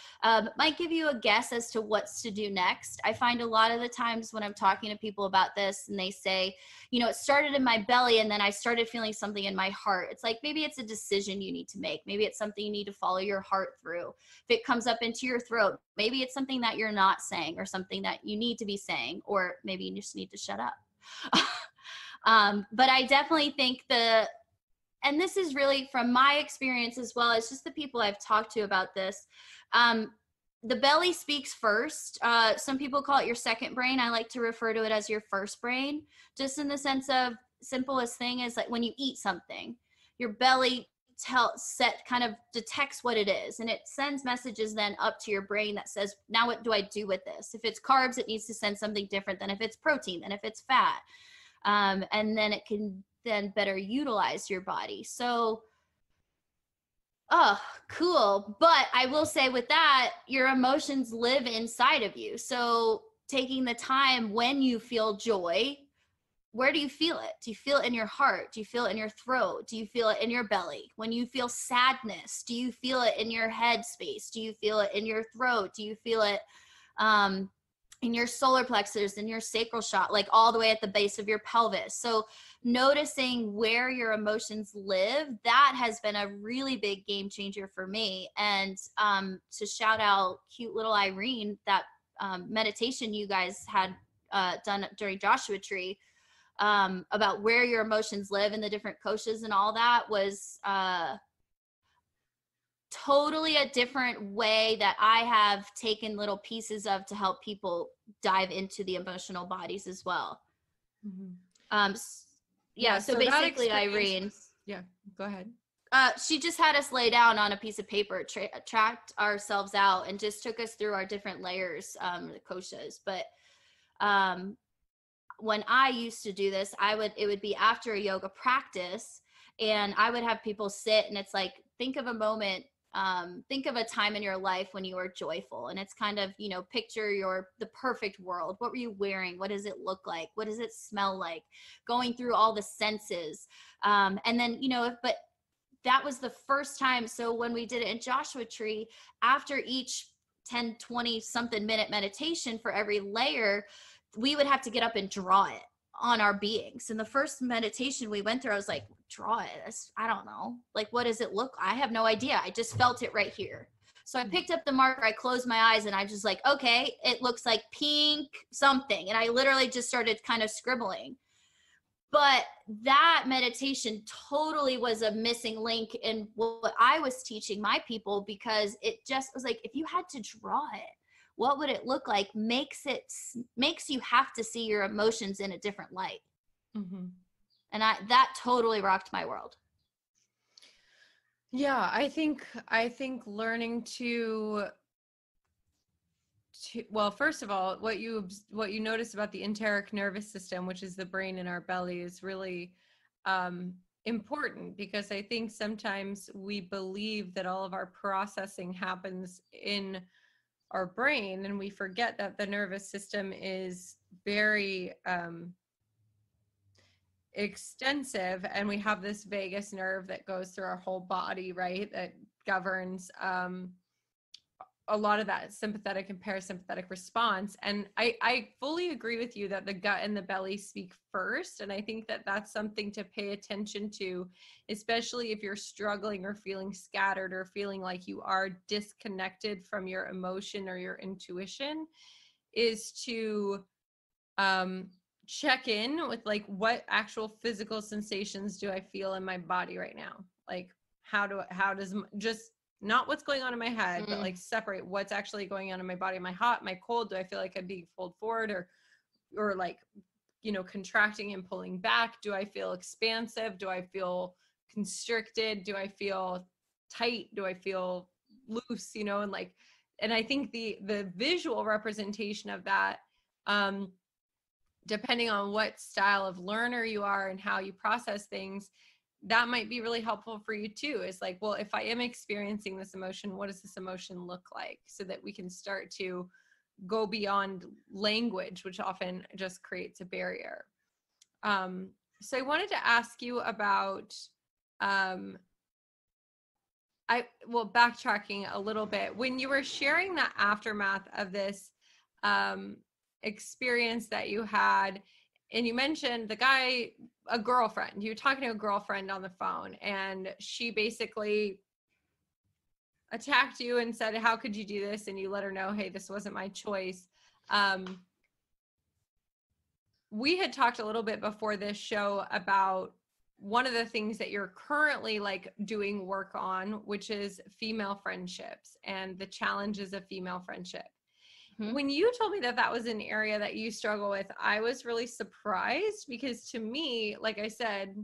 might give you a guess as to what's to do next. I find a lot of the times when I'm talking to people about this and they say, it started in my belly and then I started feeling something in my heart. It's like, maybe it's a decision you need to make. Maybe it's something you need to follow your heart through. If it comes up into your throat, maybe it's something that you're not saying or something that you need to be saying, or maybe you just need to shut up. But I definitely think and this is really from my experience as well as just the people I've talked to about this. The belly speaks first. Some people call it your second brain. I like to refer to it as your first brain, just in the sense of simplest thing is like when you eat something, your belly kind of detects what it is. And it sends messages then up to your brain that says, now what do I do with this? If it's carbs, it needs to send something different than if it's protein, than if it's fat. And then it can then better utilize your body. So, cool. But I will say with that, your emotions live inside of you. So taking the time when you feel joy, where do you feel it? Do you feel it in your heart? Do you feel it in your throat? Do you feel it in your belly? When you feel sadness, do you feel it in your head space? Do you feel it in your throat? Do you feel it, in your solar plexus, in your sacral chakra, like all the way at the base of your pelvis. So noticing where your emotions live, that has been a really big game changer for me. And to shout out cute little Irene, that meditation you guys had done during Joshua Tree about where your emotions live and the different koshas and all that was totally a different way that I have taken little pieces of to help people dive into the emotional bodies as well. Mm-hmm. So basically Irene. Yeah, go ahead. She just had us lay down on a piece of paper, tracked ourselves out and just took us through our different layers, the koshas. But when I used to do this, it would be after a yoga practice and I would have people sit and it's like, think of a moment, think of a time in your life when you were joyful. And it's kind of, picture the perfect world. What were you wearing? What does it look like? What does it smell like? Going through all the senses. And then, but that was the first time. So when we did it in Joshua Tree, after each 10, 20 something minute meditation for every layer, we would have to get up and draw it on our beings. And the first meditation we went through, I was like, draw it. I don't know. Like, what does it look? I have no idea. I just felt it right here. So I picked up the marker, I closed my eyes and I just like, okay, it looks like pink something. And I literally just started kind of scribbling. But that meditation totally was a missing link in what I was teaching my people, because it just was like, if you had to draw it, what would it look like? Makes you have to see your emotions in a different light. Mm-hmm. And that totally rocked my world. Yeah, I think learning to well, first of all, what you notice about the enteric nervous system, which is the brain in our belly, is really important, because I think sometimes we believe that all of our processing happens in our brain, and we forget that the nervous system is very extensive, and we have this vagus nerve that goes through our whole body, right, that governs a lot of that sympathetic and parasympathetic response. And I fully agree with you that the gut and the belly speak first. And I think that that's something to pay attention to, especially if you're struggling or feeling scattered or feeling like you are disconnected from your emotion or your intuition, is to check in with like, what actual physical sensations do I feel in my body right now? Like, how does just not what's going on in my head, but like separate what's actually going on in my body. Am I hot? Am I cold? Do I feel like I'm being pulled forward or like, you know, contracting and pulling back? Do I feel expansive? Do I feel constricted? Do I feel tight? Do I feel loose? You know, and I think the visual representation of that, depending on what style of learner you are and how you process things, that might be really helpful for you too. Is like, well, if I am experiencing this emotion, what does this emotion look like? So that we can start to go beyond language, which often just creates a barrier. So I wanted to ask you about, backtracking a little bit, when you were sharing the aftermath of this experience that you had, and you mentioned a girlfriend, you were talking to a girlfriend on the phone, and she basically attacked you and said, how could you do this? And you let her know, hey, this wasn't my choice. We had talked a little bit before this show about one of the things that you're currently like doing work on, which is female friendships and the challenges of female friendship. When you told me that that was an area that you struggle with, I was really surprised, because to me, like I said,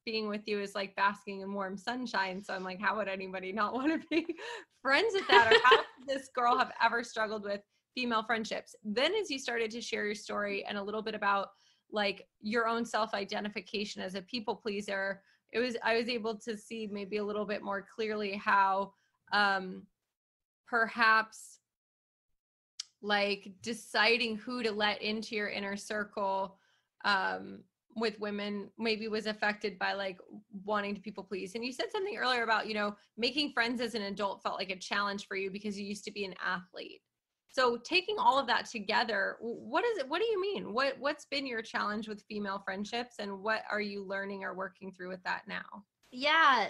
being with you is like basking in warm sunshine. So I'm like, how would anybody not want to be friends with that? Or how could this girl have ever struggled with female friendships? Then as you started to share your story and a little bit about like your own self-identification as a people pleaser, I was able to see maybe a little bit more clearly how perhaps like deciding who to let into your inner circle with women maybe was affected by like wanting to people please. And you said something earlier about, you know, making friends as an adult felt like a challenge for you because you used to be an athlete. So taking all of that together, what do you mean? What's been your challenge with female friendships, and what are you learning or working through with that now? Yeah.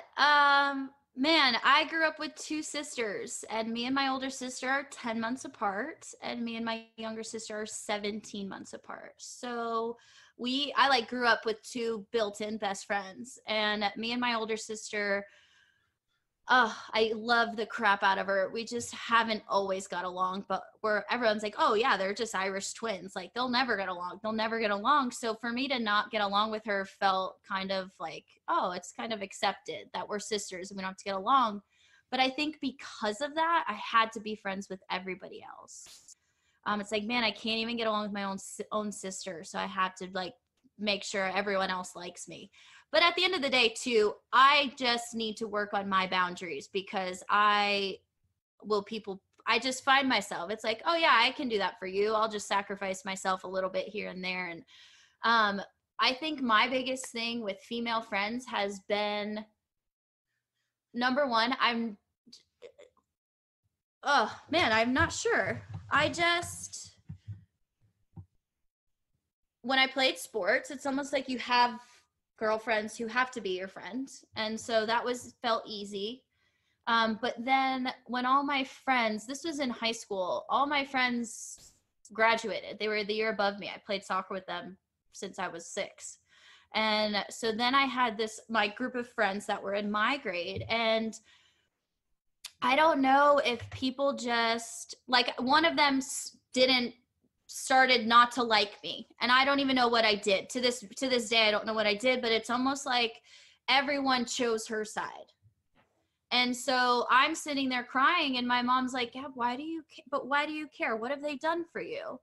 Man, I grew up with two sisters, and me and my older sister are 10 months apart, and me and my younger sister are 17 months apart. So I like grew up with two built-in best friends, and me and my older sister, I love the crap out of her. We just haven't always got along, but everyone's like, oh yeah, they're just Irish twins. Like they'll never get along. They'll never get along. So for me to not get along with her felt kind of like, oh, it's kind of accepted that we're sisters and we don't have to get along. But I think because of that, I had to be friends with everybody else. It's like, man, I can't even get along with my own sister. So I have to like make sure everyone else likes me. But at the end of the day, too, I just need to work on my boundaries, because I just find myself, it's like, oh yeah, I can do that for you. I'll just sacrifice myself a little bit here and there. And I think my biggest thing with female friends has been, number one, I'm not sure. When I played sports, it's almost like you have girlfriends who have to be your friend. And so that felt easy. But then when all my friends, this was in high school, all my friends graduated. They were the year above me. I played soccer with them since I was 6. And so then I had my group of friends that were in my grade. And I don't know if people just, like, one of them started not to like me, and I don't even know what I did. To this day, I don't know what I did, but it's almost like everyone chose her side. And so I'm sitting there crying, and my mom's like, yeah, why do you care? What have they done for you?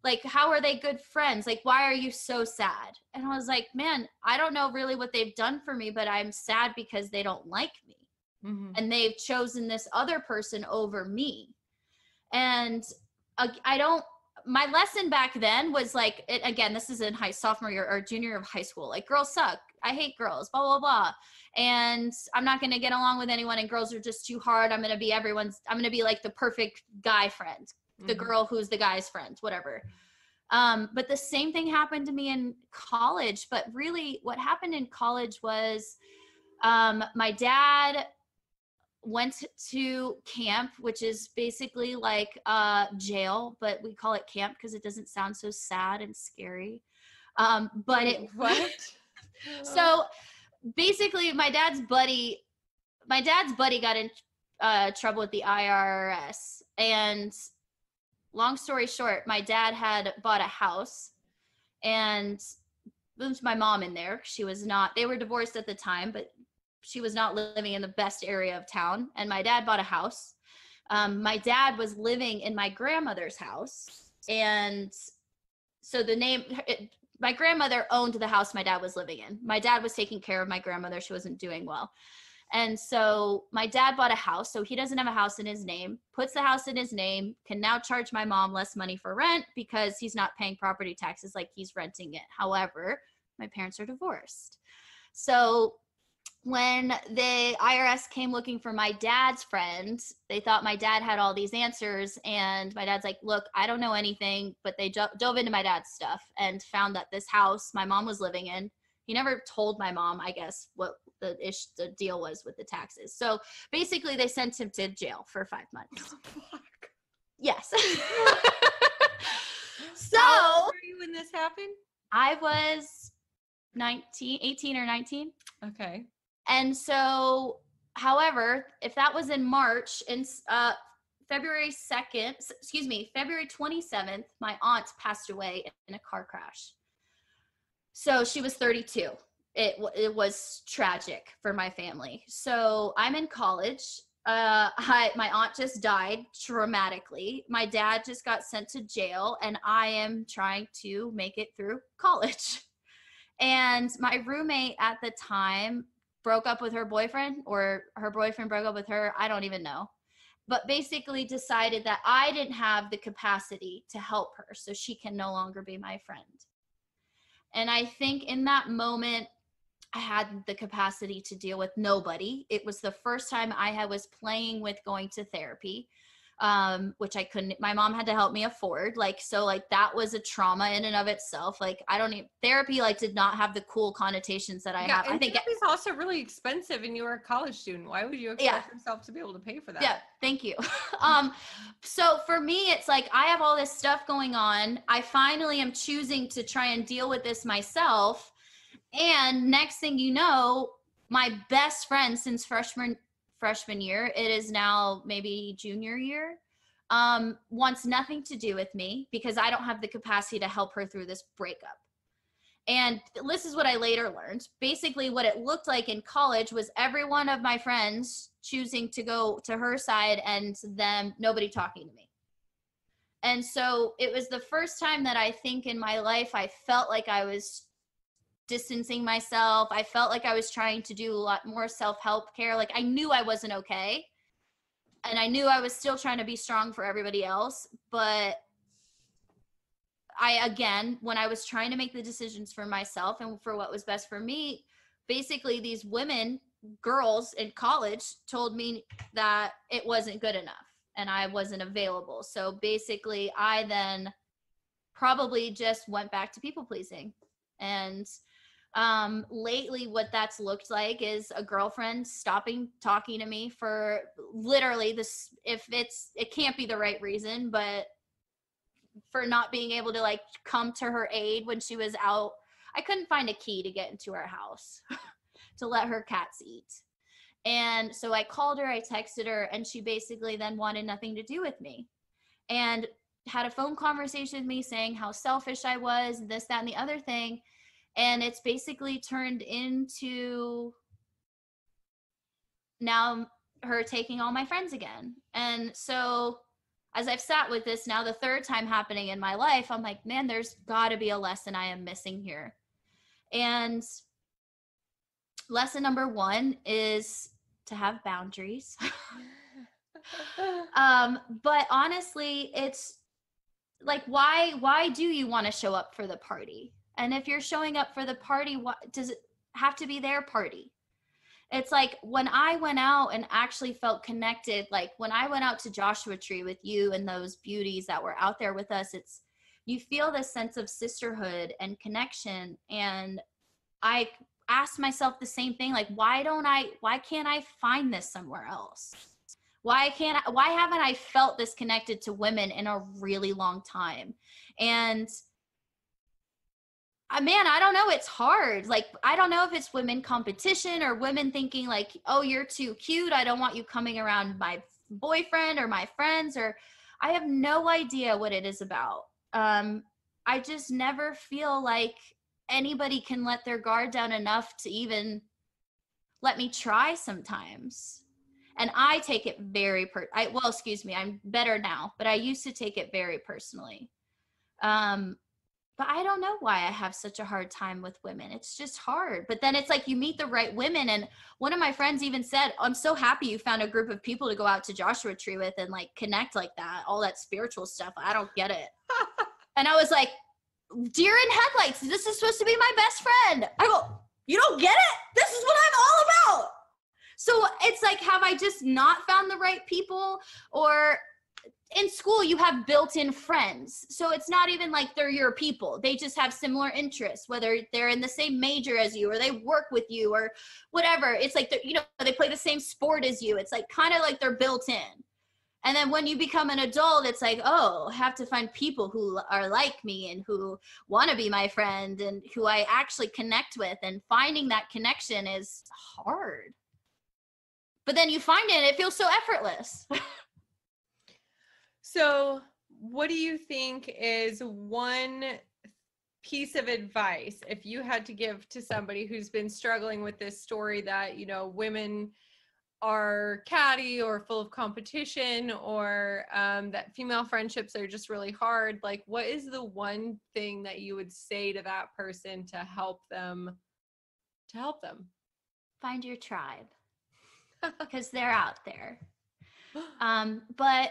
Like, how are they good friends? Like, why are you so sad? And I was like, man, I don't know really what they've done for me, but I'm sad because they don't like me. Mm-hmm. And they've chosen this other person over me. And my lesson back then was like, again, this is in sophomore year or junior year of high school, like, girls suck. I hate girls, blah, blah, blah. And I'm not going to get along with anyone, and girls are just too hard. I'm going to be like the perfect guy friend, the girl who's the guy's friend, whatever. But the same thing happened to me in college. But really what happened in college was, my dad went to camp, which is basically like jail, but we call it camp because it doesn't sound so sad and scary. What? So basically my dad's buddy got in trouble with the IRS, and long story short, my dad had bought a house and moved my mom in there. They were divorced at the time, but she was not living in the best area of town. And my dad bought a house. My dad was living in my grandmother's house. And so my grandmother owned the house my dad was living in. My dad was taking care of my grandmother. She wasn't doing well. And so my dad bought a house. So he doesn't have a house in his name, puts the house in his name, can now charge my mom less money for rent because he's not paying property taxes like he's renting it. However, my parents are divorced. So when the IRS came looking for my dad's friend, they thought my dad had all these answers. And my dad's like, look, I don't know anything. But they dove into my dad's stuff and found that this house my mom was living in, he never told my mom, I guess, what the deal was with the taxes. So basically they sent him to jail for 5 months. Oh, fuck. Yes. So how old were you when this happened? I was 18 or 19. Okay. And so, however, if that was in March, in February 27th, my aunt passed away in a car crash. So she was 32. It was tragic for my family. So I'm in college. My aunt just died traumatically. My dad just got sent to jail, and I am trying to make it through college. And my roommate at the time broke up with her boyfriend, or her boyfriend broke up with her. I don't even know. But basically decided that I didn't have the capacity to help her, so she can no longer be my friend. And I think in that moment, I had the capacity to deal with nobody. It was the first time I was playing with going to therapy, which I couldn't, my mom had to help me afford. So that was a trauma in and of itself. Therapy, did not have the cool connotations that I have. I think therapy's also really expensive, and you were a college student. Why would you expect yourself to be able to pay for that? Yeah. Thank you. So for me, it's like, I have all this stuff going on. I finally am choosing to try and deal with this myself. And next thing you know, my best friend since freshman year, it is now maybe junior year, wants nothing to do with me because I don't have the capacity to help her through this breakup. And this is what I later learned. Basically, what it looked like in college was every one of my friends choosing to go to her side and them, nobody talking to me. And so it was the first time that I think in my life I felt like I was distancing myself. I felt like I was trying to do a lot more self-help care. I knew I wasn't okay. And I knew I was still trying to be strong for everybody else. But when I was trying to make the decisions for myself and for what was best for me, basically these girls in college told me that it wasn't good enough and I wasn't available. So basically I then probably just went back to people pleasing. And lately what that's looked like is a girlfriend stopping talking to me for literally this, it can't be the right reason, but for not being able to come to her aid when she was out. I couldn't find a key to get into her house to let her cats eat. And so I called her, I texted her, and she basically then wanted nothing to do with me and had a phone conversation with me saying how selfish I was, this, that, and the other thing. And it's basically turned into now her taking all my friends again. And so as I've sat with this now the third time happening in my life, I'm like, man, there's got to be a lesson I am missing here. And lesson number one is to have boundaries. But honestly, it's like, why do you want to show up for the party? And if you're showing up for the party, what does it have to be their party? It's like when I went out and actually felt connected, like when I went out to Joshua Tree with you and those beauties that were out there with us, it's, you feel this sense of sisterhood and connection. And I asked myself the same thing, like, why can't I find this somewhere else? Why haven't I felt this connected to women in a really long time? And man, I don't know. It's hard. Like, I don't know if it's women competition or women thinking like, oh, you're too cute, I don't want you coming around my boyfriend or my friends, or I have no idea what it is about. I just never feel like anybody can let their guard down enough to even let me try sometimes. And I take it very I'm better now, but I used to take it very personally. But I don't know why I have such a hard time with women. It's just hard. But then it's like you meet the right women. And one of my friends even said, I'm so happy you found a group of people to go out to Joshua Tree with and like connect like that, all that spiritual stuff. I don't get it. And I was like, deer in headlights, this is supposed to be my best friend. I go, you don't get it? This is what I'm all about. So it's like, have I just not found the right people? Or in school, you have built-in friends. So it's not even like they're your people. They just have similar interests, whether they're in the same major as you, or they work with you, or whatever. It's like, they play the same sport as you. It's like kind of like they're built in. And then when you become an adult, it's like, oh, I have to find people who are like me and who want to be my friend and who I actually connect with. And finding that connection is hard. But then you find it and it feels so effortless. So what do you think is one piece of advice if you had to give to somebody who's been struggling with this story that, women are catty or full of competition, or that female friendships are just really hard? Like, what is the one thing that you would say to that person to help them? Find your tribe, because they're out there. But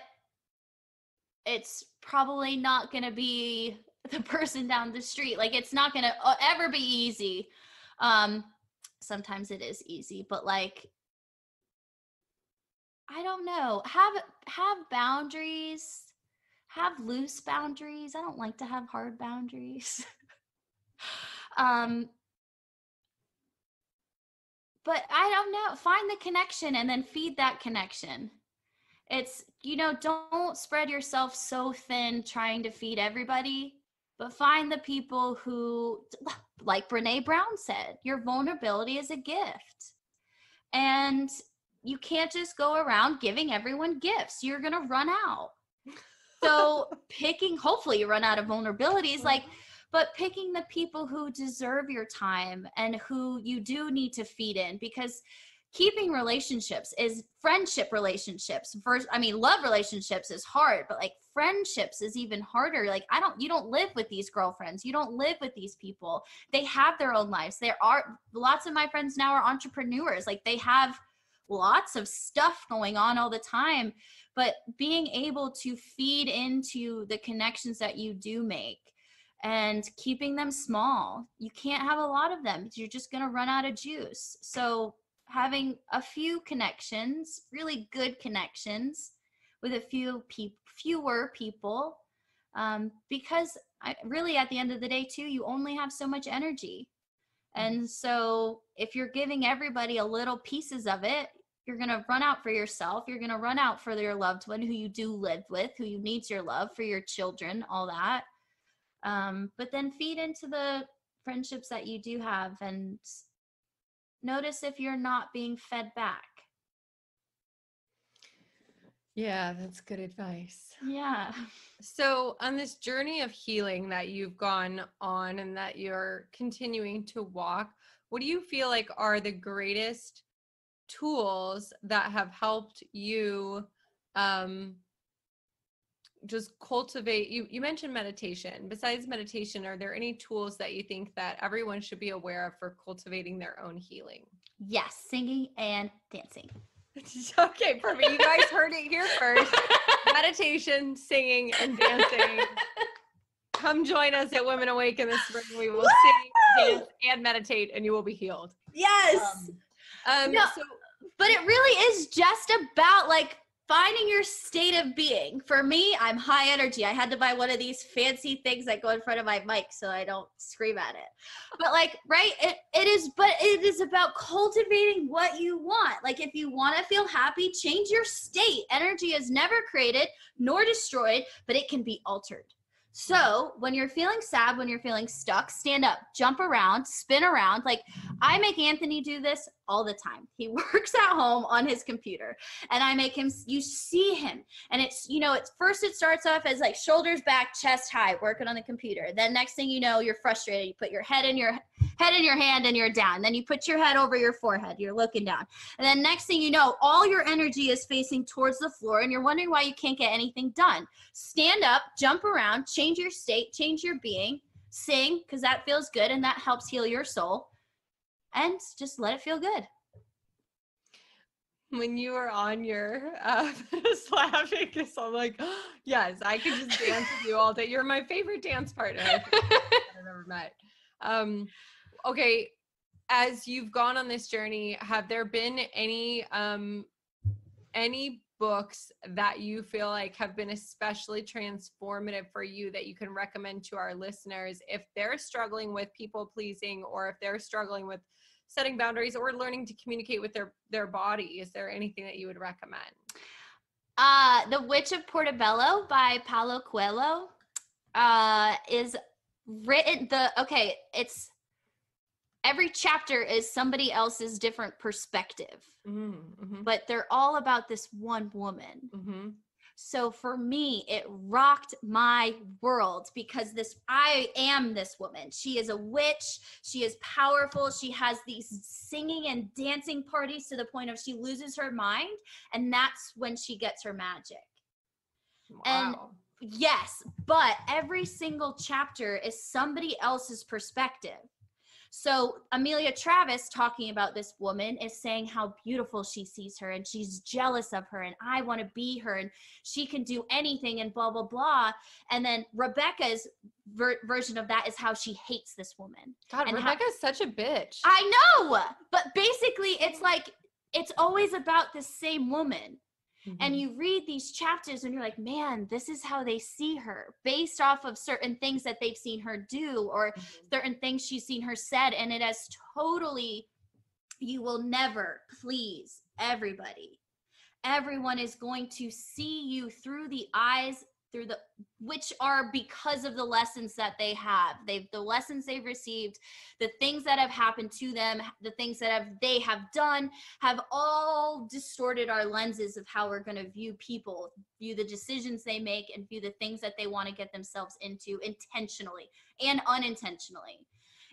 it's probably not going to be the person down the street. Like, it's not going to ever be easy. Sometimes it is easy, but like, I don't know. Have boundaries. Have loose boundaries. I don't like to have hard boundaries. But I don't know. Find the connection and then feed that connection. It's, don't spread yourself so thin trying to feed everybody, but find the people who, like Brene Brown said, your vulnerability is a gift. And you can't just go around giving everyone gifts. You're going to run out. So hopefully you run out of vulnerabilities, but picking the people who deserve your time and who you do need to feed in, because keeping relationships is friendship relationships. Love relationships is hard, but like friendships is even harder. Like, you don't live with these girlfriends. You don't live with these people. They have their own lives. Lots of my friends now are entrepreneurs. Like, they have lots of stuff going on all the time, but being able to feed into the connections that you do make and keeping them small. You can't have a lot of them. You're just going to run out of juice. So having a few connections, really good connections with a fewer people, because really at the end of the day too, you only have so much energy. And so if you're giving everybody a little pieces of it, you're going to run out for yourself. You're going to run out for your loved one who you do live with, who needs your love, for your children, all that. But then feed into the friendships that you do have and notice if you're not being fed back. Yeah, that's good advice. Yeah. So on this journey of healing that you've gone on and that you're continuing to walk, what do you feel like are the greatest tools that have helped you just cultivate, you mentioned meditation. Besides meditation, are there any tools that you think that everyone should be aware of for cultivating their own healing? Yes, singing and dancing. Okay, perfect. You guys heard it here first. Meditation, singing, and dancing. Come join us at Women Awake in the spring. We will sing, dance, and meditate, and you will be healed. Yes. No, but it really is just about like finding your state of being. For me, I'm high energy. I had to buy one of these fancy things that go in front of my mic so I don't scream at it. But like, right, it is about cultivating what you want. Like if you want to feel happy, change your state. Energy is never created nor destroyed, but it can be altered. So when you're feeling sad, when you're feeling stuck, stand up, jump around, spin around. Like I make Anthony do this all the time. He works at home on his computer and I make him, you see him. And it's, first it starts off as like shoulders back, chest high, working on the computer. Then next thing you know, you're frustrated. You put your head in your hand and you're down. Then you put your head over your forehead. You're looking down. And then next thing you know, all your energy is facing towards the floor and you're wondering why you can't get anything done. Stand up, jump around, change your state, change your being, sing, because that feels good and that helps heal your soul. And just let it feel good. When you were on your just laughing because I'm like, oh, yes, I could just dance with you all day. You're my favorite dance partner I've ever met. Okay, as you've gone on this journey, have there been any books that you feel like have been especially transformative for you that you can recommend to our listeners if they're struggling with people pleasing or if they're struggling with setting boundaries or learning to communicate with their body? Is there anything that you would recommend? The Witch of Portobello by Paulo Coelho is written, it's every chapter is somebody else's different perspective, but they're all about this one woman. So for me, it rocked my world because I am this woman. She is a witch. She is powerful. She has these singing and dancing parties to the point of she loses her mind. And that's when she gets her magic. Wow. And yes, but every single chapter is somebody else's perspective. So Amelia Travis talking about this woman is saying how beautiful she sees her and she's jealous of her and I want to be her and she can do anything and blah, blah, blah. And then Rebecca's version of that is how she hates this woman. God, and Rebecca's such a bitch. I know, but basically it's like, it's always about the same woman. And you read these chapters and you're like, man, this is how they see her based off of certain things that they've seen her do or certain things she's seen her said. And it has totally, you will never please everybody. Everyone is going to see you through the eyes, which are because of the lessons that they have. The lessons they've received, the things that have happened to them, the things that they have done have all distorted our lenses of how we're going to view people, view the decisions they make, and view the things that they want to get themselves into intentionally and unintentionally.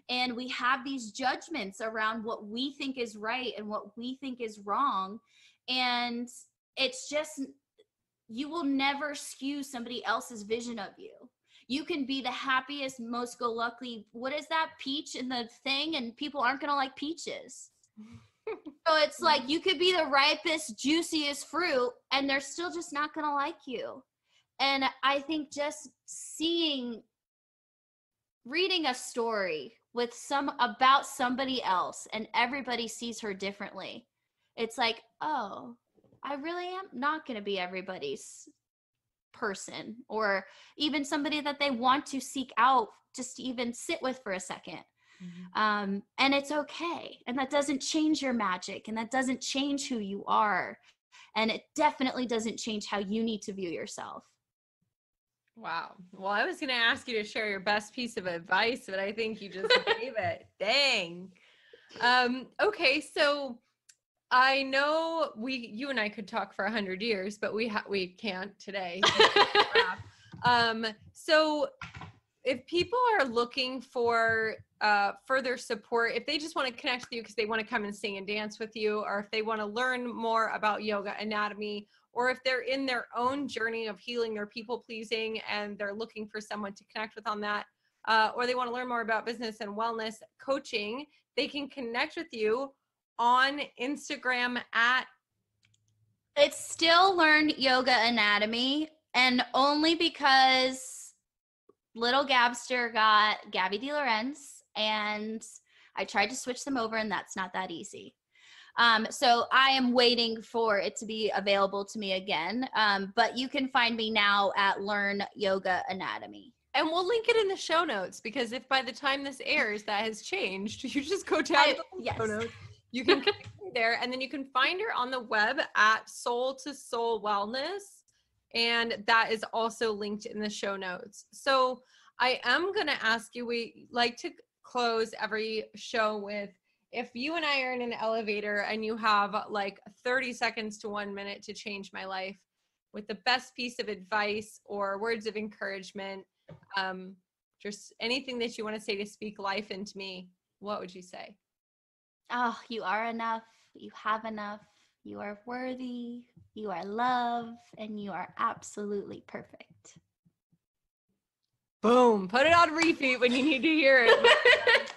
And we have these judgments around what we think is right and what we think is wrong. And it's just, you will never skew somebody else's vision of you. You can be the happiest, most go-lucky, what is that, peach in the thing, and people aren't going to like peaches. So it's like you could be the ripest, juiciest fruit, and they're still just not going to like you. And I think just reading a story with about somebody else, and everybody sees her differently. It's like, oh, I really am not going to be everybody's person or even somebody that they want to seek out just to even sit with for a second. And it's okay. And that doesn't change your magic and that doesn't change who you are. And it definitely doesn't change how you need to view yourself. Wow. Well, I was going to ask you to share your best piece of advice, but I think you just gave it. Dang. Okay. So I know you and I could talk for 100 years, but we can't today. So if people are looking for further support, if they just want to connect with you because they want to come and sing and dance with you, or if they want to learn more about yoga anatomy, or if they're in their own journey of healing their people pleasing and they're looking for someone to connect with on that, or they want to learn more about business and wellness coaching, they can connect with you on Instagram at... It's still Learn Yoga Anatomy, and only because little Gabster got Gabby DeLorenze, and I tried to switch them over, and that's not that easy. So I am waiting for it to be available to me again. But you can find me now at Learn Yoga Anatomy. And we'll link it in the show notes, because if by the time this airs that has changed, you just go down to the show notes. You can connect there, and then you can find her on the web at Soul to Soul Wellness, and that is also linked in the show notes. So I am going to ask you, we like to close every show with, if you and I are in an elevator and you have like 30 seconds to 1 minute to change my life with the best piece of advice or words of encouragement, just anything that you want to say to speak life into me, what would you say? Oh, you are enough. You have enough. You are worthy. You are love, and you are absolutely perfect. Boom. Put it on repeat when you need to hear it.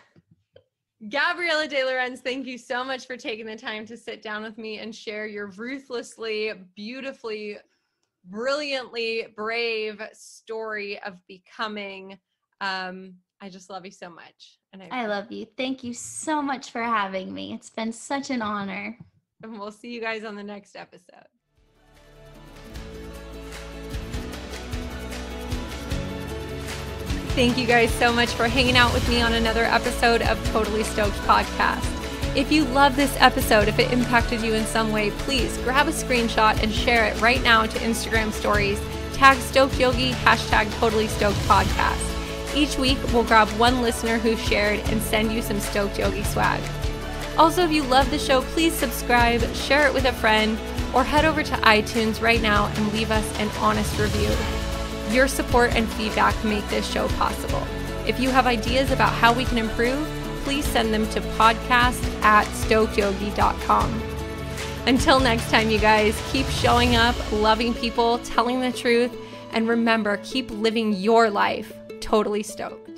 Gabriella DeLorenze, thank you so much for taking the time to sit down with me and share your ruthlessly, beautifully, brilliantly brave story of becoming. I just love you so much. And I love you. Thank you so much for having me. It's been such an honor. And we'll see you guys on the next episode. Thank you guys so much for hanging out with me on another episode of Totally Stoked Podcast. If you love this episode, if it impacted you in some way, please grab a screenshot and share it right now to Instagram stories. Tag Stoked Yogi, hashtag Totally Stoked Podcast. Each week, we'll grab one listener who shared and send you some Stoked Yogi swag. Also, if you love the show, please subscribe, share it with a friend, or head over to iTunes right now and leave us an honest review. Your support and feedback make this show possible. If you have ideas about how we can improve, please send them to podcast@stokedyogi.com. Until next time, you guys, keep showing up, loving people, telling the truth, and remember, keep living your life totally stoked.